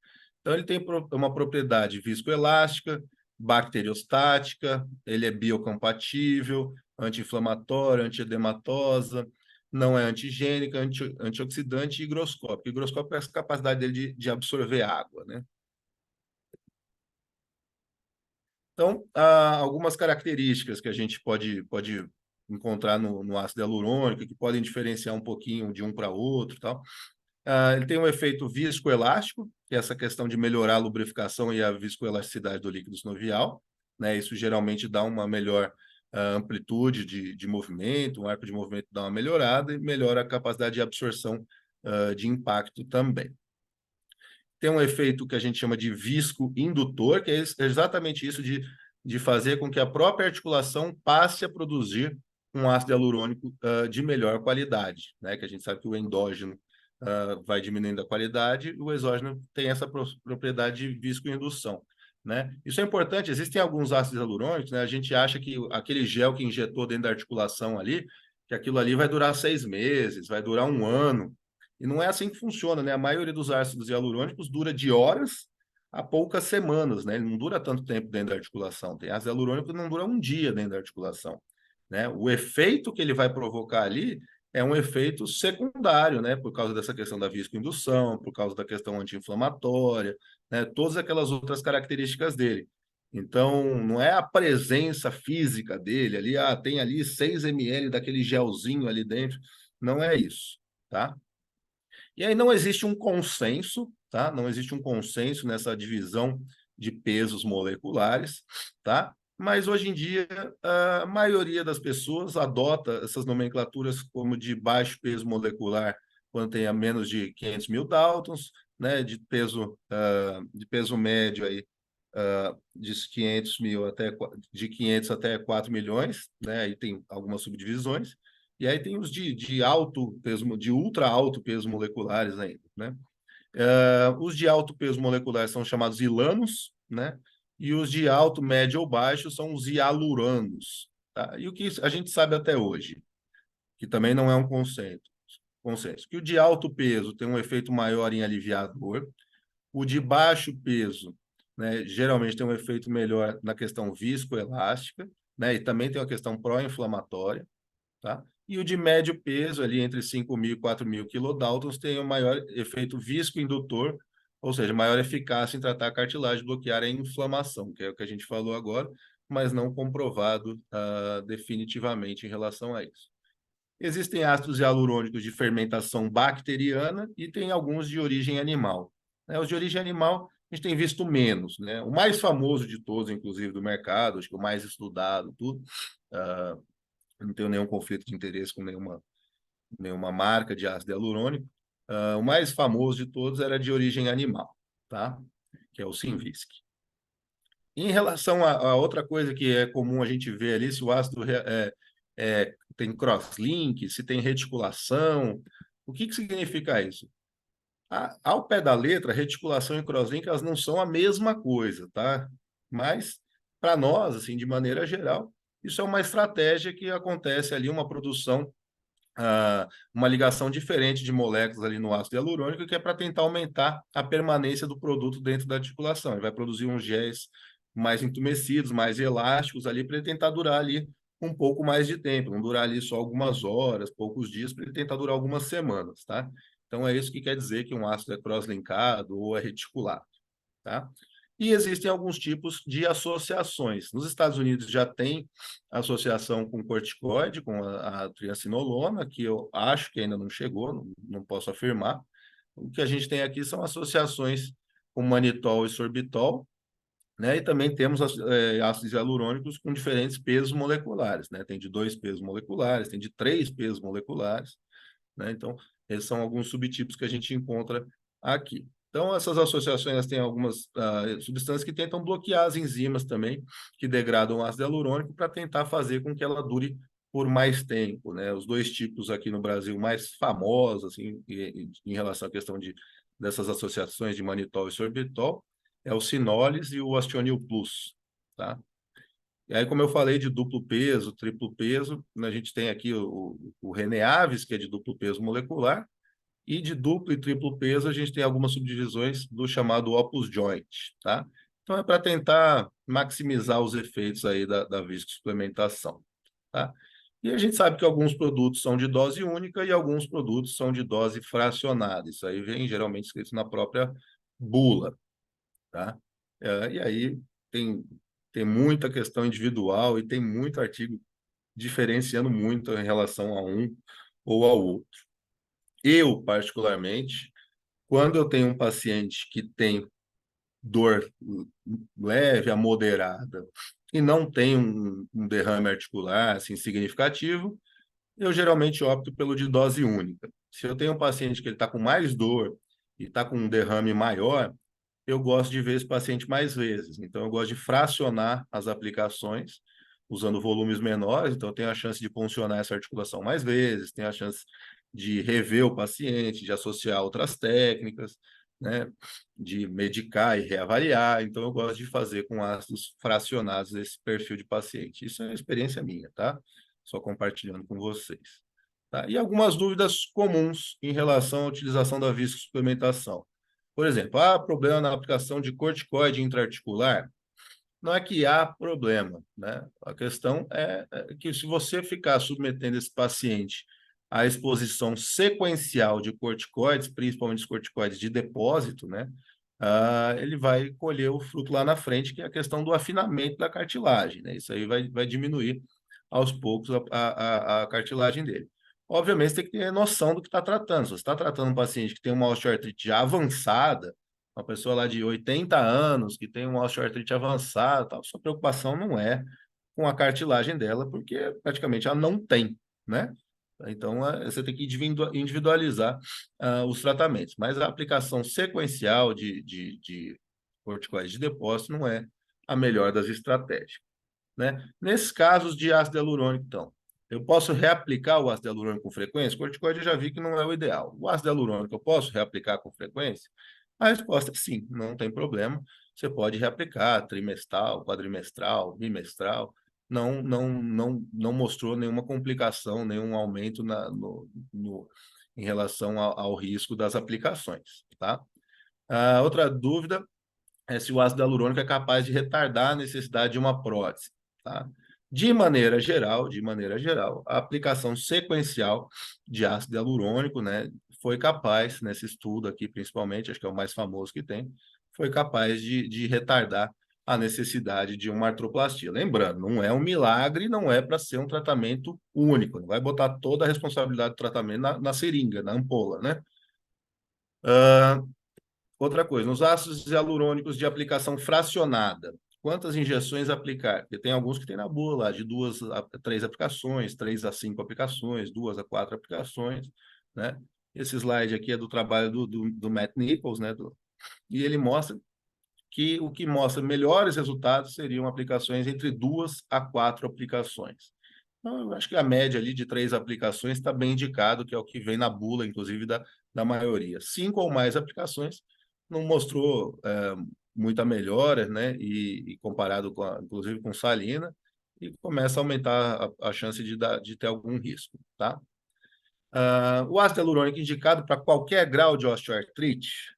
Então, ele tem uma propriedade viscoelástica, bacteriostática, ele é biocompatível, anti-inflamatório, antiedematosa, não é antigênica, antioxidante e higroscópico. Higroscópico é essa capacidade dele de absorver água, né? Então, há algumas características que a gente pode encontrar no ácido hialurônico, que podem diferenciar um pouquinho de um para outro, tal. Ele tem um efeito viscoelástico, que é essa questão de melhorar a lubrificação e a viscoelasticidade do líquido sinovial, né? Isso geralmente dá uma melhor amplitude de movimento, um arco de movimento dá uma melhorada e melhora a capacidade de absorção de impacto também. Tem um efeito que a gente chama de visco-indutor, que é exatamente isso de fazer com que a própria articulação passe a produzir um ácido hialurônico de melhor qualidade, né? Que a gente sabe que o endógeno vai diminuindo a qualidade, o exógeno tem essa propriedade de viscoindução, né? Isso é importante, existem alguns ácidos hialurônicos, né? A gente acha que aquele gel que injetou dentro da articulação ali, que aquilo ali vai durar 6 meses, vai durar 1 ano, e não é assim que funciona, né? A maioria dos ácidos hialurônicos dura de horas a poucas semanas, né? Ele não dura tanto tempo dentro da articulação. Tem ácido hialurônico que não dura um dia dentro da articulação, né? O efeito que ele vai provocar ali é um efeito secundário, né? Por causa dessa questão da viscoindução, por causa da questão anti-inflamatória, né? Todas aquelas outras características dele. Então, não é a presença física dele ali, tem ali 6 ml daquele gelzinho ali dentro, não é isso, tá? E aí não existe um consenso, tá? Não existe um consenso nessa divisão de pesos moleculares, tá? Mas hoje em dia a maioria das pessoas adota essas nomenclaturas como de baixo peso molecular quando tem a menos de 500 mil Daltons, né? De peso médio aí de 500 mil até de 500 até 4 milhões, né? Aí tem algumas subdivisões. E aí tem os de alto peso, de ultra alto peso moleculares ainda, né? Os de alto peso molecular são chamados ilanos, né? E os de alto, médio ou baixo são os hialuranos, tá? E o que a gente sabe até hoje, que também não é um consenso, que o de alto peso tem um efeito maior em aliviar a dor, o de baixo peso, né, geralmente tem um efeito melhor na questão viscoelástica, né? E também tem uma questão pró-inflamatória, tá? E o de médio peso, ali entre 5.000 e 4.000 kilodaltons, tem o maior efeito viscoindutor, ou seja, maior eficácia em tratar a cartilagem, bloquear a inflamação, que é o que a gente falou agora, mas não comprovado definitivamente em relação a isso. Existem ácidos hialurônicos de fermentação bacteriana e tem alguns de origem animal. Os de origem animal a gente tem visto menos, né? O mais famoso de todos, inclusive do mercado, acho que o mais estudado, tudo, uh, não tenho nenhum conflito de interesse com nenhuma marca de ácido hialurônico. O mais famoso de todos era de origem animal, tá? Que é o Synvisc. Em relação a outra coisa que é comum a gente ver ali, se o ácido tem crosslink, se tem reticulação, o que significa isso? Ao pé da letra, reticulação e crosslink, elas não são a mesma coisa, tá? Mas, para nós, assim, de maneira geral, isso é uma estratégia que acontece ali, uma produção, uma ligação diferente de moléculas ali no ácido hialurônico, que é para tentar aumentar a permanência do produto dentro da articulação. Ele vai produzir uns géis mais entumecidos, mais elásticos ali, para ele tentar durar ali um pouco mais de tempo, não durar ali só algumas horas, poucos dias, para ele tentar durar algumas semanas, tá? Então é isso que quer dizer que um ácido é cross-linkado ou é reticulado, tá? E existem alguns tipos de associações. Nos Estados Unidos já tem associação com corticoide, com a triacinolona, que eu acho que ainda não chegou, não posso afirmar. O que a gente tem aqui são associações com manitol e sorbitol, né? E também temos ácidos hialurônicos com diferentes pesos moleculares, né? Tem de 2 pesos moleculares, tem de 3 pesos moleculares, né? Então, esses são alguns subtipos que a gente encontra aqui. Então, essas associações têm algumas substâncias que tentam bloquear as enzimas também, que degradam o ácido hialurônico, para tentar fazer com que ela dure por mais tempo, né? Os dois tipos aqui no Brasil mais famosos, assim, em relação à questão dessas associações de manitol e sorbitol, é o Sinolis e o Astionil Plus, tá? E aí, como eu falei de duplo peso, triplo peso, a gente tem aqui o Reneavis, que é de duplo peso molecular, e de duplo e triplo peso a gente tem algumas subdivisões do chamado Opus Joint, tá? Então é para tentar maximizar os efeitos aí da viscosuplementação, tá? E a gente sabe que alguns produtos são de dose única e alguns produtos são de dose fracionada. Isso aí vem geralmente escrito na própria bula, tá? E aí tem, tem muita questão individual e tem muito artigo diferenciando muito em relação a um ou ao outro. Eu, particularmente, quando eu tenho um paciente que tem dor leve a moderada e não tem um derrame articular assim, significativo, eu geralmente opto pelo de dose única. Se eu tenho um paciente que ele está com mais dor e está com um derrame maior, eu gosto de ver esse paciente mais vezes. Então, eu gosto de fracionar as aplicações usando volumes menores. Então, eu tenho a chance de puncionar essa articulação mais vezes, tenho a chance de rever o paciente, de associar outras técnicas, né? De medicar e reavaliar. Então, eu gosto de fazer com ácidos fracionados esse perfil de paciente. Isso é uma experiência minha, tá? Só compartilhando com vocês. Tá? E algumas dúvidas comuns em relação à utilização da viscosuplementação. Por exemplo, há problema na aplicação de corticoide intraarticular? Não é que há problema, né? A questão é que se você ficar submetendo esse paciente à exposição sequencial de corticoides, principalmente os corticoides de depósito, né? Ele vai colher o fruto lá na frente, que é a questão do afinamento da cartilagem, né? Isso aí vai diminuir aos poucos a cartilagem dele. Obviamente, você tem que ter noção do que está tratando. Se você está tratando um paciente que tem uma osteoartrite já avançada, uma pessoa lá de 80 anos que tem uma osteoartrite avançada, tal, sua preocupação não é com a cartilagem dela, porque praticamente ela não tem, né? Então, você tem que individualizar os tratamentos. Mas a aplicação sequencial de corticoides de depósito não é a melhor das estratégias, né? Nesses casos de ácido hialurônico, então, eu posso reaplicar o ácido hialurônico com frequência? O corticoide eu já vi que não é o ideal. O ácido hialurônico eu posso reaplicar com frequência? A resposta é sim, não tem problema. Você pode reaplicar trimestral, quadrimestral, bimestral. Não mostrou nenhuma complicação, nenhum aumento em relação ao risco das aplicações, tá? Outra dúvida se o ácido hialurônico é capaz de retardar a necessidade de uma prótese, tá? De maneira geral, a aplicação sequencial de ácido hialurônico, né, foi capaz, nesse estudo aqui principalmente, acho que é o mais famoso que tem, foi capaz de retardar a necessidade de uma artroplastia. Lembrando, não é um milagre, não é para ser um tratamento único, não vai botar toda a responsabilidade do tratamento na seringa, na ampola, né? Outra coisa, nos ácidos hialurônicos de aplicação fracionada, quantas injeções aplicar? Porque tem alguns que tem na bula lá, de 2 a 3 aplicações, 3 a 5 aplicações, 2 a 4 aplicações, né? Esse slide aqui é do trabalho do Matt Nichols, né? E ele mostra que o que mostra melhores resultados seriam aplicações entre 2 a 4 aplicações. Então, eu acho que a média ali de 3 aplicações está bem indicado, que é o que vem na bula, inclusive, da maioria. 5 ou mais aplicações não mostrou muita melhora, né? E comparado inclusive com salina, e começa a aumentar a chance de ter algum risco, tá? O ácido hialurônico indicado para qualquer grau de osteoartrite,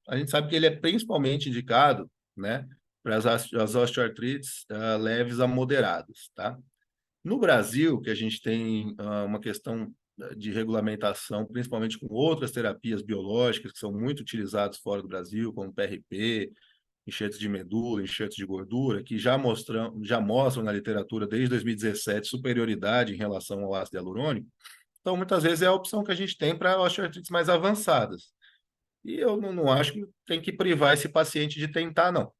a gente sabe que ele é principalmente indicado, né, para as osteoartrites leves a moderadas, tá? No Brasil, que a gente tem uma questão de regulamentação, principalmente com outras terapias biológicas que são muito utilizadas fora do Brasil, como PRP, enxertos de medula, enxertos de gordura, que já mostram na literatura desde 2017 superioridade em relação ao ácido hialurônico. Então, muitas vezes é a opção que a gente tem para osteoartrites mais avançadas. E eu não acho que tem que privar esse paciente de tentar, não.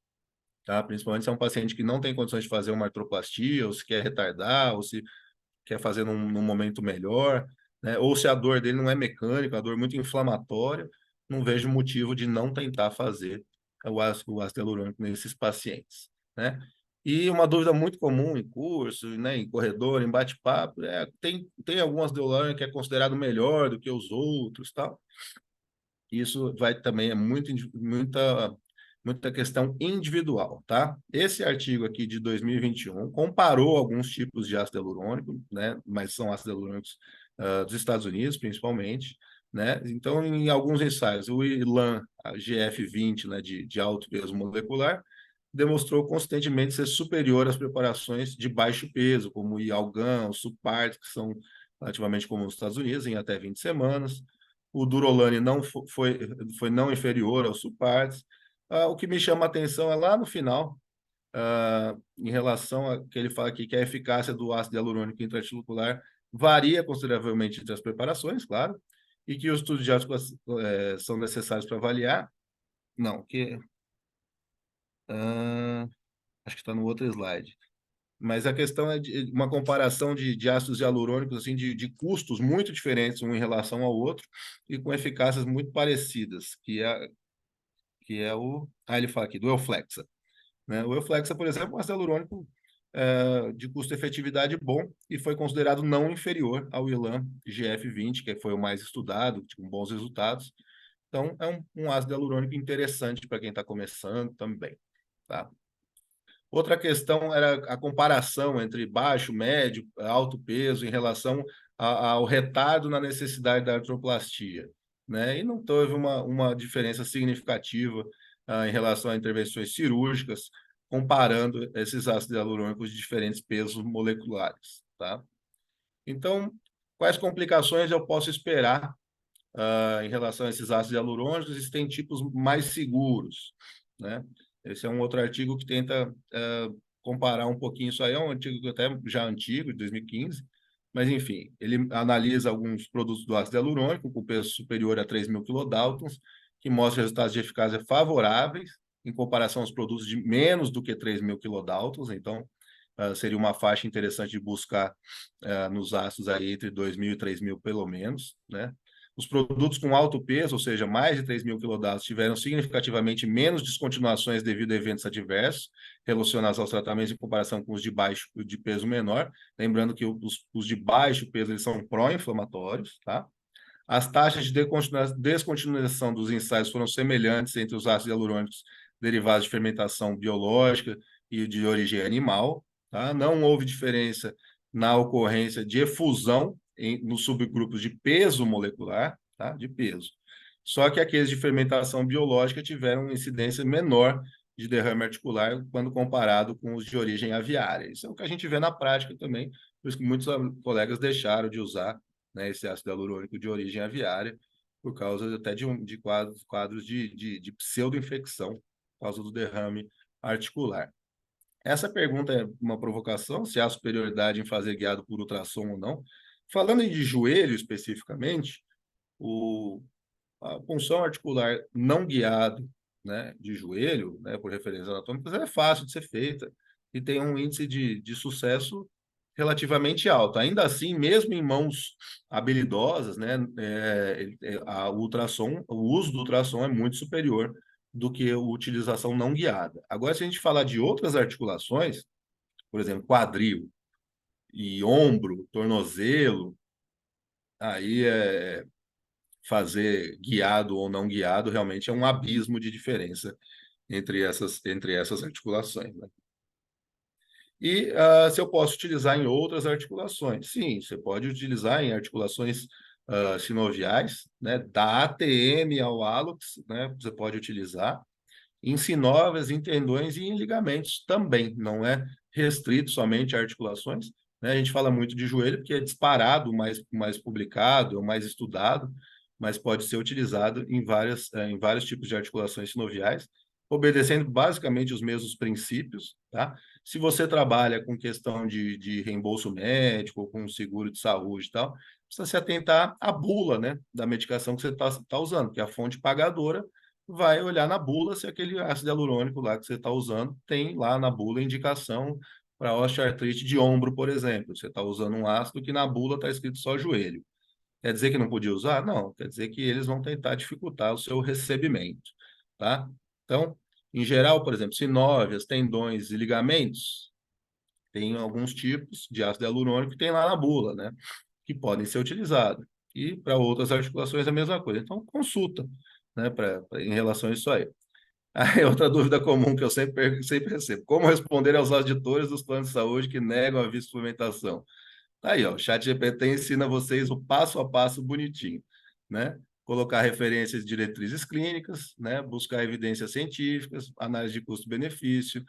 Tá? Principalmente se é um paciente que não tem condições de fazer uma artroplastia, ou se quer retardar, ou se quer fazer num momento melhor, né? Ou se a dor dele não é mecânica, a dor muito inflamatória, não vejo motivo de não tentar fazer o ácido hialurônico nesses pacientes, né? E uma dúvida muito comum em curso, né, em corredor, em bate-papo, tem algum ácido hialurônico que é considerado melhor do que os outros, tal. Isso vai também, muita questão individual, tá? Esse artigo aqui de 2021 comparou alguns tipos de ácido hialurônico, né? Mas são ácidos hialurônicos dos Estados Unidos, principalmente, né? Então, em alguns ensaios, o ILAN GF20, né, de alto peso molecular, demonstrou consistentemente ser superior às preparações de baixo peso, como o Ialgan, o Supart, que são relativamente comuns nos Estados Unidos, em até 20 semanas. O Durolane não foi não inferior ao Suparts. O que me chama a atenção é lá no final, em relação a que ele fala aqui que a eficácia do ácido hialurônico intraarticular varia consideravelmente entre as preparações, claro, e que os estudos diáticos são necessários para avaliar. Não, acho que está no outro slide. Mas a questão é de uma comparação de ácidos hialurônicos assim, de custos muito diferentes um em relação ao outro e com eficácias muito parecidas, que é o. Ele fala aqui, do Euflexa. Né? O Euflexa, por exemplo, é um ácido hialurônico de custo-efetividade bom e foi considerado não inferior ao ILAN GF20, que foi o mais estudado, com bons resultados. Então, é um ácido hialurônico interessante para quem está começando também. Tá? Outra questão era a comparação entre baixo, médio, alto peso em relação ao retardo na necessidade da artroplastia, né? E não teve uma diferença significativa em relação a intervenções cirúrgicas, comparando esses ácidos hialurônicos de diferentes pesos moleculares, tá? Então, quais complicações eu posso esperar em relação a esses ácidos hialurônicos? Existem tipos mais seguros, né? Esse é um outro artigo que tenta comparar um pouquinho isso aí, é um artigo até já antigo, de 2015, Mas, enfim, ele analisa alguns produtos do ácido hialurônico com peso superior a 3.000 kilodaltons, que mostra resultados de eficácia favoráveis em comparação aos produtos de menos do que 3.000 kilodaltons. Então, seria uma faixa interessante de buscar nos ácidos aí entre 2.000 e 3.000 pelo menos, né? Os produtos com alto peso, ou seja, mais de 3.000 kilodaltons, tiveram significativamente menos descontinuações devido a eventos adversos relacionados aos tratamentos em comparação com os de baixo de peso menor. Lembrando que os de baixo peso eles são pró-inflamatórios, tá? As taxas de descontinuação dos ensaios foram semelhantes entre os ácidos hialurônicos derivados de fermentação biológica e de origem animal, tá? Não houve diferença na ocorrência de efusão nos subgrupos de peso molecular, tá? De peso. Só que aqueles de fermentação biológica tiveram incidência menor de derrame articular quando comparado com os de origem aviária. Isso é o que a gente vê na prática também, por isso que muitos colegas deixaram de usar, né, esse ácido hialurônico de origem aviária, por causa até de quadros de pseudo-infecção, por causa do derrame articular. Essa pergunta é uma provocação, se há superioridade em fazer guiado por ultrassom ou não. Falando de joelho especificamente, o, a punção articular não guiado, né, de joelho, né, por referências anatômicas, é fácil de ser feita e tem um índice de sucesso relativamente alto. Ainda assim, mesmo em mãos habilidosas, né, o ultrassom, o uso do ultrassom é muito superior do que a utilização não guiada. Agora, se a gente falar de outras articulações, por exemplo, quadril e ombro, tornozelo, aí fazer guiado ou não guiado realmente é um abismo de diferença entre essas articulações, né? E se eu posso utilizar em outras articulações? Sim, você pode utilizar em articulações sinoviais, né? Da ATM ao hálux, né? Você pode utilizar em sinóvias, em tendões e em ligamentos também. Não é restrito somente a articulações, né? A gente fala muito de joelho porque é disparado, mais publicado, é o mais estudado, mas pode ser utilizado em vários tipos de articulações sinoviais, obedecendo basicamente os mesmos princípios, tá? Se você trabalha com questão de reembolso médico, com seguro de saúde e tal, precisa se atentar à bula, né, da medicação que você está usando, porque a fonte pagadora vai olhar na bula se aquele ácido hialurônico lá que você está usando tem lá na bula indicação para osteoartrite de ombro, por exemplo. Você está usando um ácido que na bula está escrito só joelho. Quer dizer que não podia usar? Não, quer dizer que eles vão tentar dificultar o seu recebimento, tá? Então, em geral, por exemplo, sinóvias, tendões e ligamentos, tem alguns tipos de ácido hialurônico que tem lá na bula, né? Que podem ser utilizados. E para outras articulações é a mesma coisa. Então, consulta, né, em relação a isso aí. Aí, outra dúvida comum que eu sempre recebo: como responder aos auditores dos planos de saúde que negam a suplementação? Aí, ó, o ChatGPT ensina vocês o passo a passo bonitinho, né? Colocar referências de diretrizes clínicas, né? Buscar evidências científicas, análise de custo-benefício,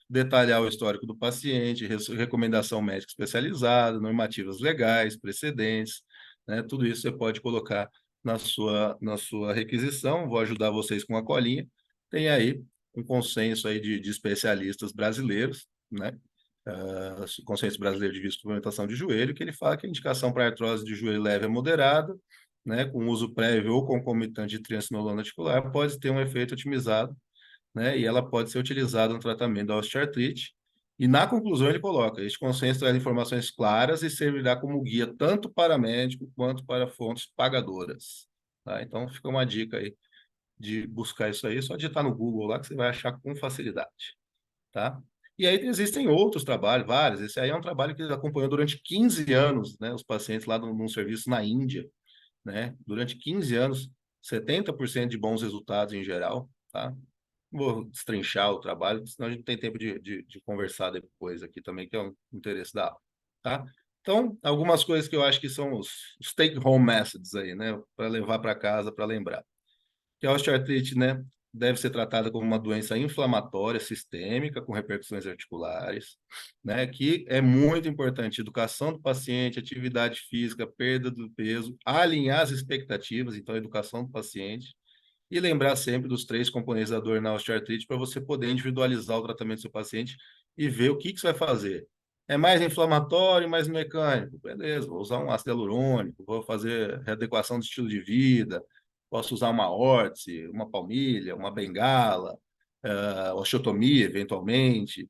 detalhar o histórico do paciente, recomendação médica especializada, normativas legais, precedentes, né? Tudo isso você pode colocar na sua requisição. Vou ajudar vocês com a colinha. Tem aí um consenso aí de especialistas brasileiros, né? O Consenso Brasileiro de Suplementação de Joelho, que ele fala que a indicação para artrose de joelho leve é moderada, né, com uso prévio ou concomitante de triancinolona articular, pode ter um efeito otimizado, né, e ela pode ser utilizada no tratamento da osteoartrite. E na conclusão ele coloca: este consenso traz informações claras e servirá como guia tanto para médico quanto para fontes pagadoras. Tá? Então fica uma dica aí de buscar isso aí, só digitar no Google lá que você vai achar com facilidade, tá? E aí existem outros trabalhos, vários. Esse aí é um trabalho que acompanhou durante 15 anos, né, os pacientes lá num serviço na Índia, né? Durante 15 anos, 70% de bons resultados em geral, tá? Vou destrinchar o trabalho, senão a gente não tem tempo de conversar depois aqui também, que é um interesse da aula, tá? Então, algumas coisas que eu acho que são os take-home messages aí, né, para levar para casa, para lembrar que a osteoartrite, né, deve ser tratada como uma doença inflamatória sistêmica com repercussões articulares, né, que é muito importante educação do paciente, atividade física, perda do peso, alinhar as expectativas, então educação do paciente e lembrar sempre dos três componentes da dor na osteoartrite para você poder individualizar o tratamento do seu paciente e ver o que você vai fazer. É mais inflamatório, mais mecânico. Beleza, vou usar um ácido hialurônico, vou fazer readequação do estilo de vida, posso usar uma órtese, uma palmilha, uma bengala, osteotomia, eventualmente,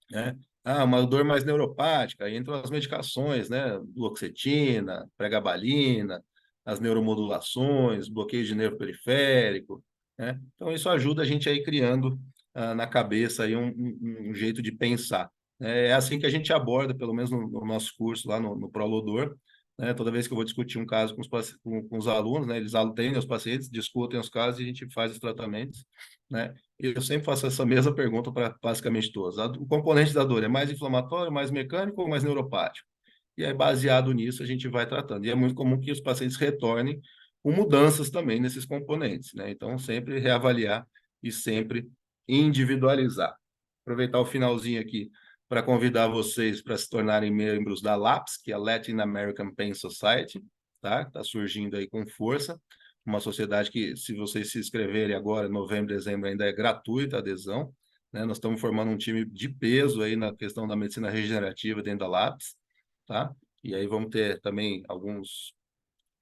né? Ah, uma dor mais neuropática, aí entram as medicações, né? Duloxetina, pregabalina, as neuromodulações, bloqueio de nervo periférico, né? Então, isso ajuda a gente aí criando na cabeça aí um jeito de pensar. É assim que a gente aborda, pelo menos no nosso curso lá no Prolodor, né? Toda vez que eu vou discutir um caso com os alunos, né? Eles atendem os pacientes, discutem os casos e a gente faz os tratamentos, né? Eu sempre faço essa mesma pergunta para basicamente todos. O componente da dor é mais inflamatório, mais mecânico ou mais neuropático? E aí, baseado nisso, a gente vai tratando. E é muito comum que os pacientes retornem com mudanças também nesses componentes, né? Então, sempre reavaliar e sempre individualizar. Aproveitar o finalzinho aqui para convidar vocês para se tornarem membros da LAPS, que é a Latin American Pain Society, tá? Está surgindo aí com força, uma sociedade que, se vocês se inscreverem agora, novembro, dezembro, ainda é gratuita a adesão, né? Nós estamos formando um time de peso aí na questão da medicina regenerativa dentro da LAPS, tá? E aí vamos ter também alguns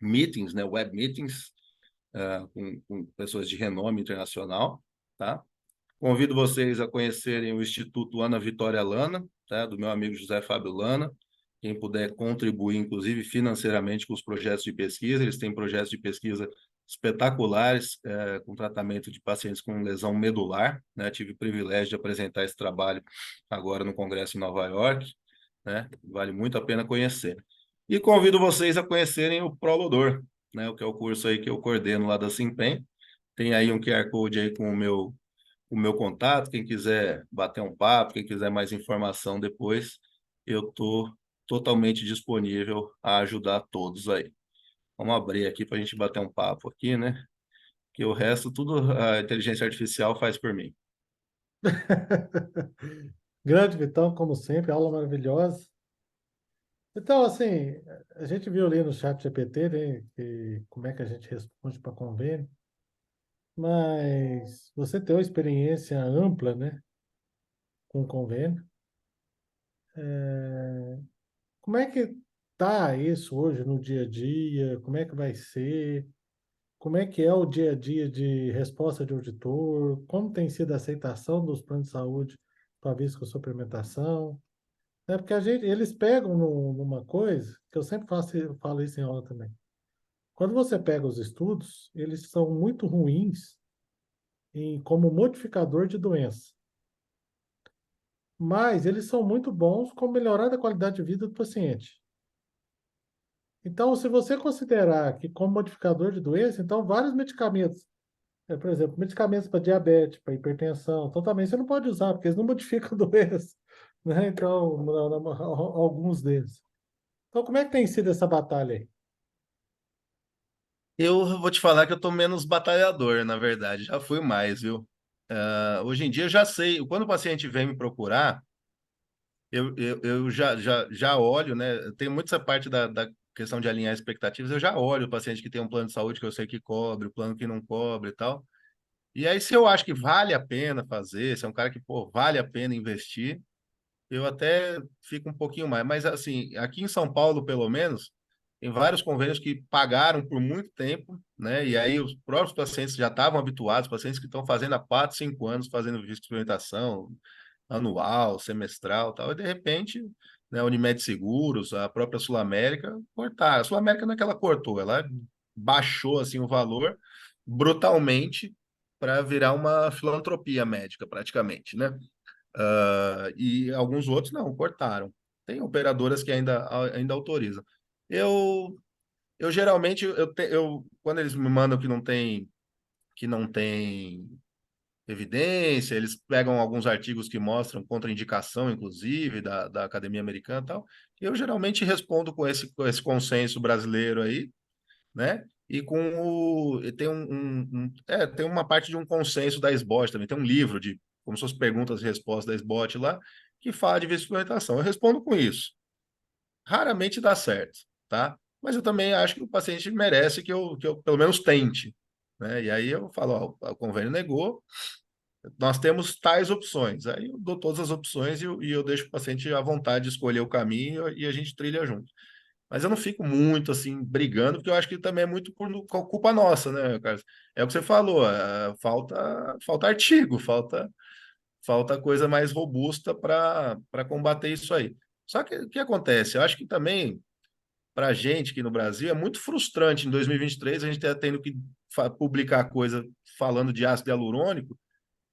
meetings, né? Web meetings, com pessoas de renome internacional, tá? Convido vocês a conhecerem o Instituto Ana Vitória Lana, tá? Do meu amigo José Fábio Lana. Quem puder contribuir, inclusive financeiramente, com os projetos de pesquisa, eles têm projetos de pesquisa espetaculares, com tratamento de pacientes com lesão medular, né? Tive o privilégio de apresentar esse trabalho agora no Congresso em Nova York, né? Vale muito a pena conhecer. E convido vocês a conhecerem o Prolodor, né? O que é o curso aí que eu coordeno lá da Simpen. Tem aí um QR Code aí com o meu contato, quem quiser bater um papo, quem quiser mais informação depois, eu estou totalmente disponível a ajudar todos aí. Vamos abrir aqui para a gente bater um papo aqui, né? Que o resto tudo a inteligência artificial faz por mim. Grande Vitão, como sempre, aula maravilhosa. Então, assim, a gente viu ali no chat GPT, né, como é que a gente responde para convênio, mas você tem uma experiência ampla, né, com convênio. Como é que tá isso hoje no dia a dia? Como é que vai ser? Como é que é o dia a dia de resposta de auditor? Como tem sido a aceitação dos planos de saúde para visto com suplementação? É porque eles pegam numa coisa que eu sempre falo isso em aula também. Quando você pega os estudos, eles são muito ruins como modificador de doença, mas eles são muito bons como melhorar a qualidade de vida do paciente. Então, se você considerar que como modificador de doença, então vários medicamentos, por exemplo, medicamentos para diabetes, para hipertensão, então também você não pode usar, porque eles não modificam a doença, né? Então, alguns deles. Então, como é que tem sido essa batalha aí? Eu vou te falar que eu tô menos batalhador, na verdade, já fui mais, viu? Hoje em dia eu já sei, quando o paciente vem me procurar, eu já olho, né? Tem muito essa parte da questão de alinhar expectativas, eu já olho o paciente que tem um plano de saúde que eu sei que cobre, o plano que não cobre e tal. E aí, se eu acho que vale a pena fazer, se é um cara que, pô, vale a pena investir, eu até fico um pouquinho mais. Mas, assim, aqui em São Paulo, pelo menos, tem vários convênios que pagaram por muito tempo, né? E aí os próprios pacientes já estavam habituados, pacientes que estão fazendo há 4, 5 anos, fazendo visto de experimentação anual, semestral, tal, e de repente, né, a Unimed Seguros, a própria Sul América cortaram. A Sul América não é que ela cortou, ela baixou assim o valor brutalmente para virar uma filantropia médica, praticamente, né? E alguns outros não, cortaram. Tem operadoras que ainda autorizam. Eu, eu geralmente, quando eles me mandam que não tem evidência, eles pegam alguns artigos que mostram contraindicação, inclusive, da Academia Americana e tal. Eu geralmente respondo com esse consenso brasileiro aí, né? E tem uma parte de um consenso da SBOT também, tem um livro de como se fossem perguntas e respostas da SBOT lá, que fala de suplementação. Eu respondo com isso. Raramente dá certo, tá? Mas eu também acho que o paciente merece que eu pelo menos tente, né? E aí eu falo, ó, o convênio negou, nós temos tais opções. Aí eu dou todas as opções e eu deixo o paciente à vontade de escolher o caminho e a gente trilha junto. Mas eu não fico muito assim brigando, porque eu acho que também é muito por culpa nossa, né, Carlos? É o que você falou, falta artigo, falta coisa mais robusta para combater isso aí. Só que o que acontece? Eu acho que também para a gente aqui no Brasil é muito frustrante em 2023 a gente tá tendo que publicar coisa falando de ácido hialurônico,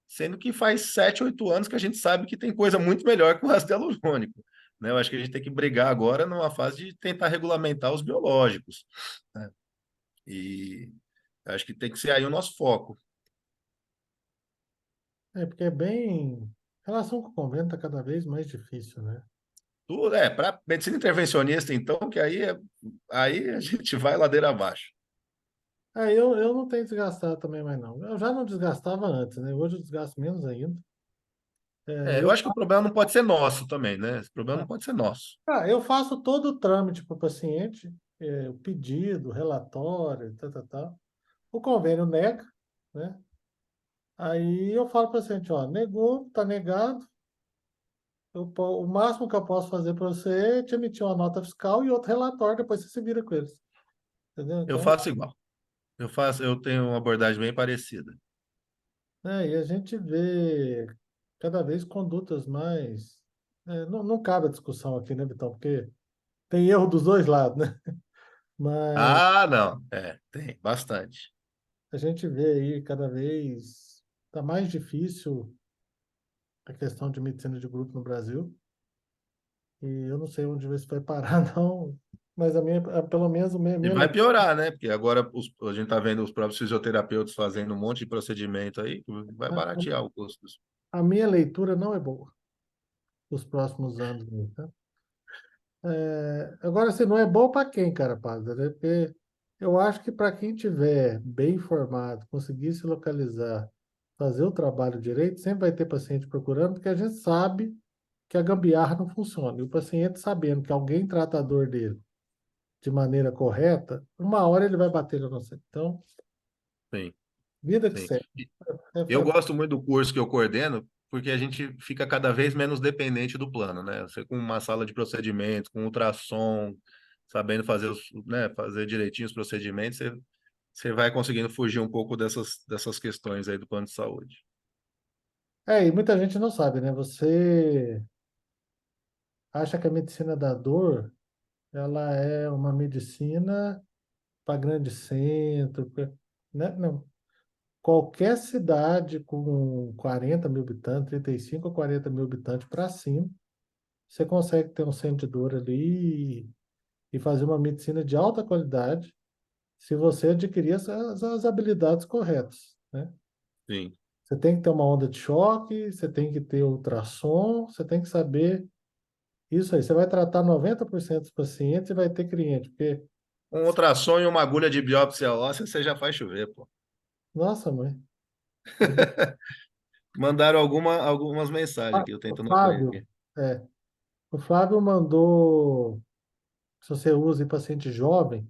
sendo que faz 7, 8 anos que a gente sabe que tem coisa muito melhor que o ácido hialurônico. Né? Eu acho que a gente tem que brigar agora numa fase de tentar regulamentar os biológicos. Né? E acho que tem que ser aí o nosso foco. É, porque é bem. A relação com o convênio está cada vez mais difícil, né? Tudo é para medicina intervencionista, então, que aí a gente vai ladeira abaixo. Eu não tenho desgastado também mais, não. Eu já não desgastava antes, né? Hoje eu desgasto menos ainda. É, eu acho que o problema não pode ser nosso também, né? Esse problema não pode ser nosso. Eu faço todo o trâmite para o paciente, o pedido, o relatório, tal, tal, tal. O convênio nega, né? Aí eu falo para o paciente, ó, negou, está negado. O máximo que eu posso fazer para você é te emitir uma nota fiscal e outro relatório, depois você se vira com eles. Entendeu? Eu Então, faço igual. Eu tenho uma abordagem bem parecida. e a gente vê cada vez condutas mais. Não cabe a discussão aqui, né, Vitão? Porque tem erro dos dois lados, né? Mas Ah, não. É, tem bastante. a gente vê aí cada vez está mais difícil a questão de medicina de grupo no Brasil. E eu não sei onde isso vai parar, não. Mas pelo menos E minha vai leitura, piorar, né? Porque agora a gente está vendo os próprios fisioterapeutas fazendo um monte de procedimento aí, que vai baratear o custo. a minha leitura não é boa os próximos anos, né? Tá? Agora, assim, não é bom para quem, cara, Paz, né? Porque eu acho que para quem tiver bem informado, conseguir se localizar, fazer o trabalho direito, sempre vai ter paciente procurando, porque a gente sabe que a gambiarra não funciona. E o paciente sabendo que alguém trata a dor dele de maneira correta, uma hora ele vai bater na nossa. Então, Sim, vida que sim. segue. Eu É, gosto muito do curso que eu coordeno, porque a gente fica cada vez menos dependente do plano, né? Você com uma sala de procedimento, com ultrassom, sabendo fazer né, fazer direitinho os procedimentos, você vai conseguindo fugir um pouco dessas questões aí do plano de saúde. e muita gente não sabe, né? Você acha que a medicina da dor, ela é uma medicina para grande centro, né? Não. Qualquer cidade com 40 mil habitantes, 35 ou 40 mil habitantes para cima, você consegue ter um centro de dor ali e fazer uma medicina de alta qualidade se você adquirir as habilidades corretas, né? Sim. Você tem que ter uma onda de choque, você tem que ter ultrassom, você tem que saber isso aí. Você vai tratar 90% dos pacientes e vai ter cliente, porque, Um ultrassom e uma agulha de biópsia óssea, você já faz chover, pô. nossa, mãe. Mandaram algumas mensagens aqui, eu O tentando abrir Flávio, aqui. é, o Flávio mandou, se você usa em paciente jovem,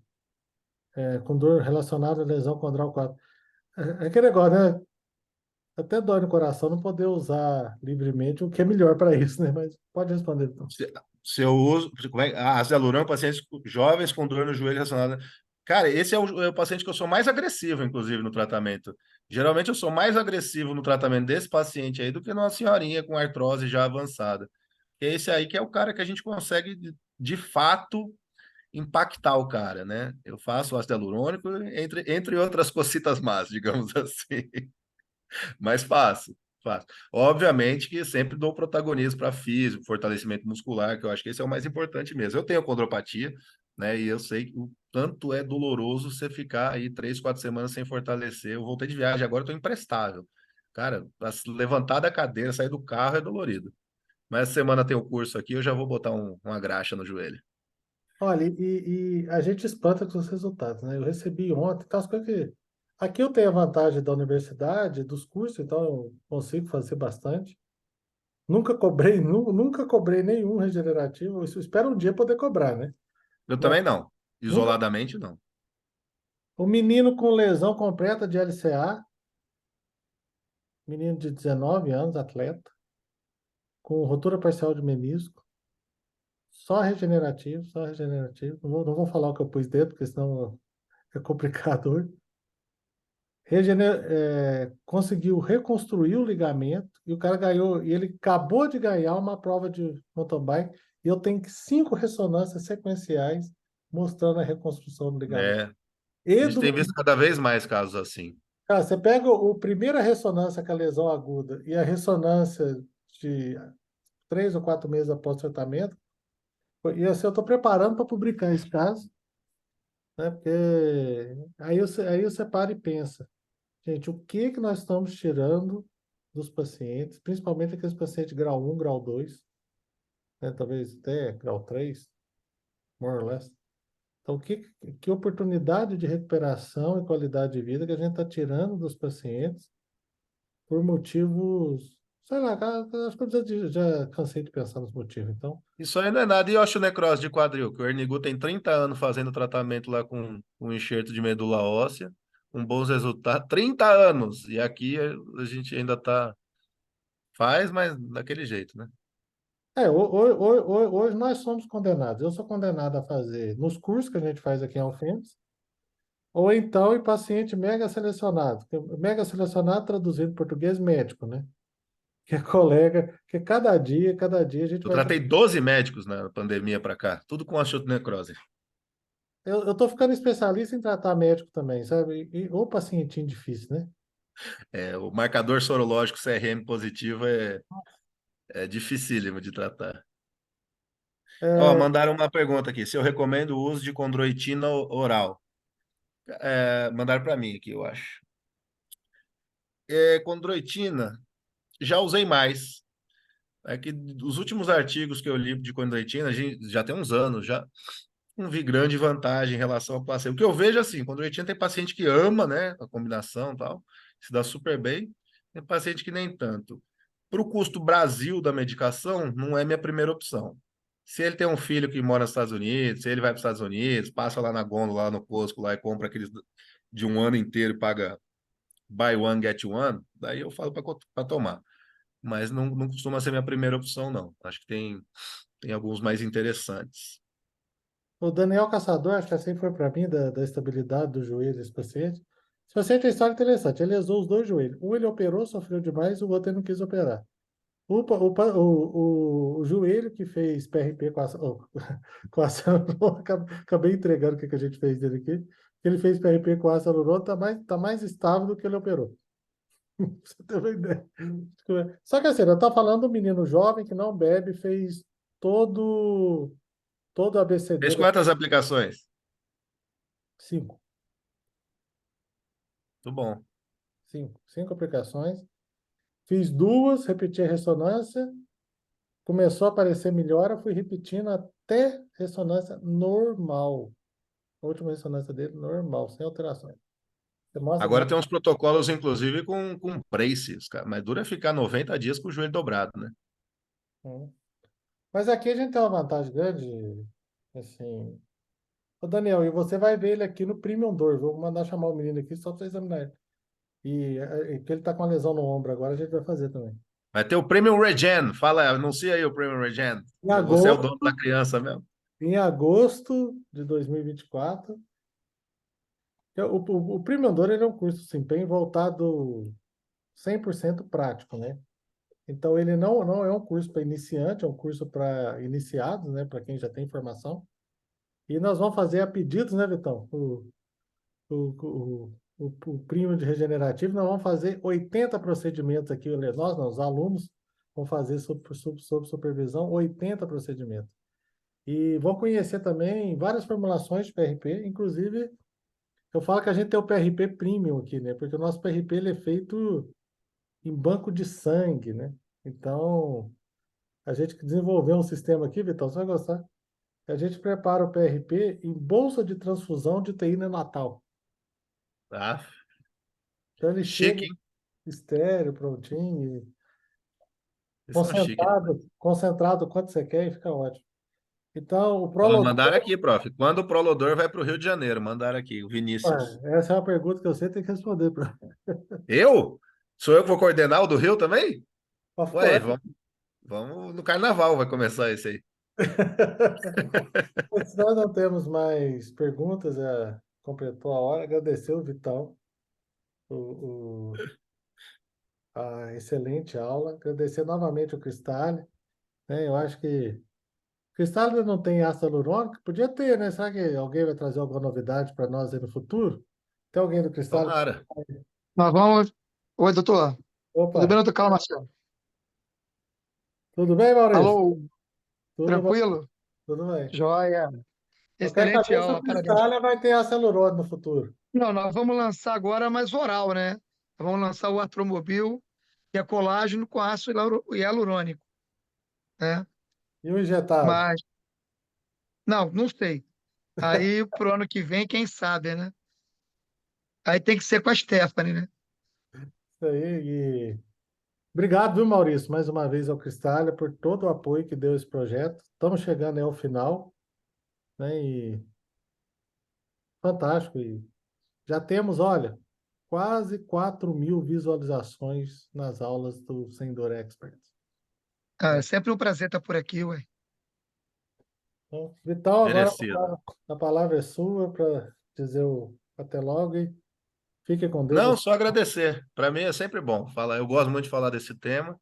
com dor relacionada à lesão condral 4. É aquele negócio, né? Até dói no coração não poder usar livremente, o que é melhor para isso, né? Mas pode responder, então. Se eu uso, como é, ácido hialurônico, pacientes jovens com dor no joelho relacionada. Cara, esse é o paciente que eu sou mais agressivo, inclusive, no tratamento. Geralmente eu sou mais agressivo no tratamento desse paciente aí do que numa senhorinha com artrose já avançada. Esse aí que é o cara que a gente consegue, de fato, impactar o cara, né? Eu faço ácido hialurônico, entre outras cocitas más, digamos assim. Mas faço, faço. Obviamente que sempre dou protagonismo para físico, fortalecimento muscular, que eu acho que esse é o mais importante mesmo. Eu tenho condropatia, né? E eu sei o tanto é doloroso você ficar aí 3, 4 semanas sem fortalecer. Eu voltei de viagem, agora eu tô imprestável. Cara, pra se levantar da cadeira, sair do carro é dolorido. Mas essa semana tem o curso aqui, eu já vou botar uma graxa no joelho. Olha, e a gente espanta com os resultados, né? Eu recebi ontem, tá, as coisas que... Aqui eu tenho a vantagem da universidade, dos cursos, então eu consigo fazer bastante. Nunca cobrei, nunca cobrei nenhum regenerativo. Eu espero um dia poder cobrar, né? Eu Mas também não. nunca. Isoladamente, não. O menino com lesão completa de LCA, menino de 19 anos, atleta, com rotura parcial de menisco, só regenerativo, só regenerativo. Não vou falar o que eu pus dentro, porque senão é complicado. Conseguiu reconstruir o ligamento e o cara ganhou, e ele acabou de ganhar uma prova de mountain bike e eu tenho 5 ressonâncias sequenciais mostrando a reconstrução do ligamento. né? A E gente do, tem visto cada vez mais casos assim. cara, você pega o primeira ressonância com a lesão aguda e a ressonância de 3 ou 4 meses após o tratamento, e assim, eu estou preparando para publicar esse caso, né? Porque aí você para e pensa. Gente, o que que nós estamos tirando dos pacientes, principalmente aqueles pacientes grau 1, grau 2, né, talvez até grau 3, more or less. Então, que oportunidade de recuperação e qualidade de vida que a gente está tirando dos pacientes por motivos, sei lá, cara, acho que eu já cansei de pensar nos motivos. Então, Isso aí não é nada. E osteonecrose de quadril, que o Ernigu tem 30 anos fazendo tratamento lá com um enxerto de medula óssea, com bons resultados. 30 anos! E aqui a gente ainda tá. Faz, mas daquele jeito, né? hoje nós somos condenados. Eu sou condenado a fazer nos cursos que a gente faz aqui em Alfenas, ou então em paciente mega selecionado. Mega selecionado traduzido em português médico, né? Que é colega, que cada dia a gente Eu vai. tratei 12 médicos na pandemia para cá, tudo com osteonecrose. Eu tô ficando especialista em tratar médico também, sabe? Ou pacientinho difícil, né? É, o marcador sorológico CRM positivo é dificílimo de tratar. Ó, É, mandaram uma pergunta aqui. Se eu recomendo o uso de condroitina oral. Mandaram para mim aqui, eu acho. Condroitina, já usei mais. É que os últimos artigos que eu li de condroitina, a gente já tem uns anos, já não vi grande vantagem em relação ao placebo. O que eu vejo assim, condroitina tem paciente que ama, né, a combinação e tal, se dá super bem, tem paciente que nem tanto. Para o custo Brasil da medicação, não é minha primeira opção. Se ele tem um filho que mora nos Estados Unidos, se ele vai para os Estados Unidos, passa lá na gôndola, lá no Costco, lá e compra aqueles de um ano inteiro e paga buy one, get one, daí eu falo para tomar. Mas não costuma ser minha primeira opção, não. Acho que tem alguns mais interessantes. o Daniel Caçador, acho que assim foi para mim, da estabilidade do joelho desse paciente. Esse paciente tem história interessante. Ele lesou os dois joelhos. Um ele operou, sofreu demais, o outro ele não quis operar. O joelho que fez PRP com a, com a hialurona, acabei entregando o que a gente fez dele aqui. Ele fez PRP com a hialurona, tá mais estável do que ele operou. Pra você ter uma ideia. Só que assim, eu tô falando do menino jovem que não bebe, fez todo o Fez ABCD da quantas aplicações? 5, Muito bom. 5 aplicações. Fiz duas, repeti a ressonância, começou a aparecer melhora, fui repetindo até ressonância normal. A última ressonância dele, normal, sem alterações. Você mostra. Agora tem uns protocolos, inclusive, com braces, cara. Mas dura ficar 90 dias com o joelho dobrado, né? Hum. Mas aqui a gente tem uma vantagem grande, assim. Ô Daniel, e você vai ver ele aqui no Premium Dor. Vou mandar chamar o menino aqui só para você examinar ele. Que ele tá com uma lesão no ombro agora, a gente vai fazer também. Vai ter o Premium Regen. Fala, anuncia aí o Premium Regen. Em Você é o dono da agosto, criança mesmo. em agosto de 2024, o Premium Dor ele é um curso de desempenho voltado 100% prático, né? Então, ele não é um curso para iniciante, é um curso para iniciados, né? Para quem já tem formação. E nós vamos fazer a pedidos, né, Vitão? O primo de regenerativo, nós vamos fazer 80 procedimentos aqui. Nós, não, os alunos vão fazer sob supervisão 80 procedimentos. E vão conhecer também várias formulações de PRP, inclusive, eu falo que a gente tem o PRP Premium aqui, né? Porque o nosso PRP ele é feito em banco de sangue, né? Então, a gente desenvolveu um sistema aqui, Vitão, você vai gostar. A gente prepara o PRP em bolsa de transfusão de UTI neonatal. Tá? Então ele Chique, chega hein? estéreo, prontinho, Eles são chique demais. concentrado quanto você quer e fica ótimo. Então, o Ó, Prolodor, mandaram aqui, prof. Quando o Prolodor vai para o Rio de Janeiro? Mandaram aqui, o Vinícius. essa é uma pergunta que você tem que responder. Eu? Sou eu que vou coordenar o do Rio também? Of Ué, course. vamos no carnaval, vai começar esse aí. Se nós não temos mais perguntas, completou a hora. Agradecer o Vitão, o, a excelente aula. Agradecer novamente o Cristal, né? Eu acho que o Cristal ainda não tem ácido hialurônico. Podia ter, né? Será que alguém vai trazer alguma novidade para nós aí no futuro? Tem alguém do Cristal? Tomara. Nós vamos. Oi, doutor. Tudo bem, Opa, doutor Carlos Marcelo? tudo bem, Maurício? Alô, Tudo bem, tranquilo? tudo bem. Joia. Eu quero Excelente saber se o aula, parabéns. Cristal vai ter ácido hialurônico no futuro. Não, nós vamos lançar agora mais oral, né? Nós vamos lançar o Artromobil, que é colágeno com ácido hialurônico, né? E o injetável? Mas, não, não sei. Aí, pro ano que vem, quem sabe, né? Aí tem que ser com a Stephanie, né? Isso aí. Obrigado, viu, Maurício, mais uma vez ao Cristália por todo o apoio que deu esse projeto. Estamos chegando aí ao final, né? E fantástico. E já temos, olha, quase 4.000 visualizações nas aulas do Sendor Expert, Ah, é né? sempre um prazer estar por aqui, ué. Então, Vital, agora Merecido. a palavra é sua para dizer o até logo e fique com Não, Deus. só agradecer. Para mim é sempre bom falar. Eu gosto muito de falar desse tema.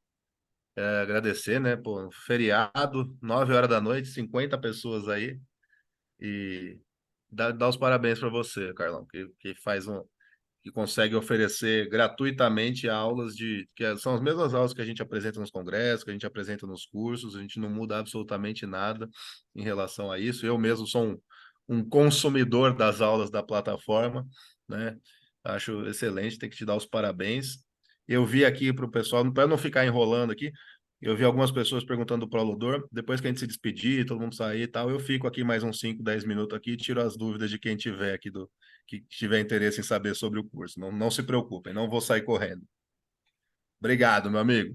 Agradecer, né? Pô, feriado, 9 horas da noite, 50 pessoas aí. E dar os parabéns para você, Carlão, que faz que consegue oferecer gratuitamente aulas são as mesmas aulas que a gente apresenta nos congressos, que a gente apresenta nos cursos, a gente não muda absolutamente nada em relação a isso. Eu mesmo sou um consumidor das aulas da plataforma, né? Acho excelente, tem que te dar os parabéns. Eu vi aqui para o pessoal, para não ficar enrolando aqui, eu vi algumas pessoas perguntando para o Ludor, depois que a gente se despedir, todo mundo sair e tal, eu fico aqui mais uns 5, 10 minutos aqui e tiro as dúvidas de quem tiver aqui que tiver interesse em saber sobre o curso. Não, não se preocupem, não vou sair correndo. Obrigado, meu amigo.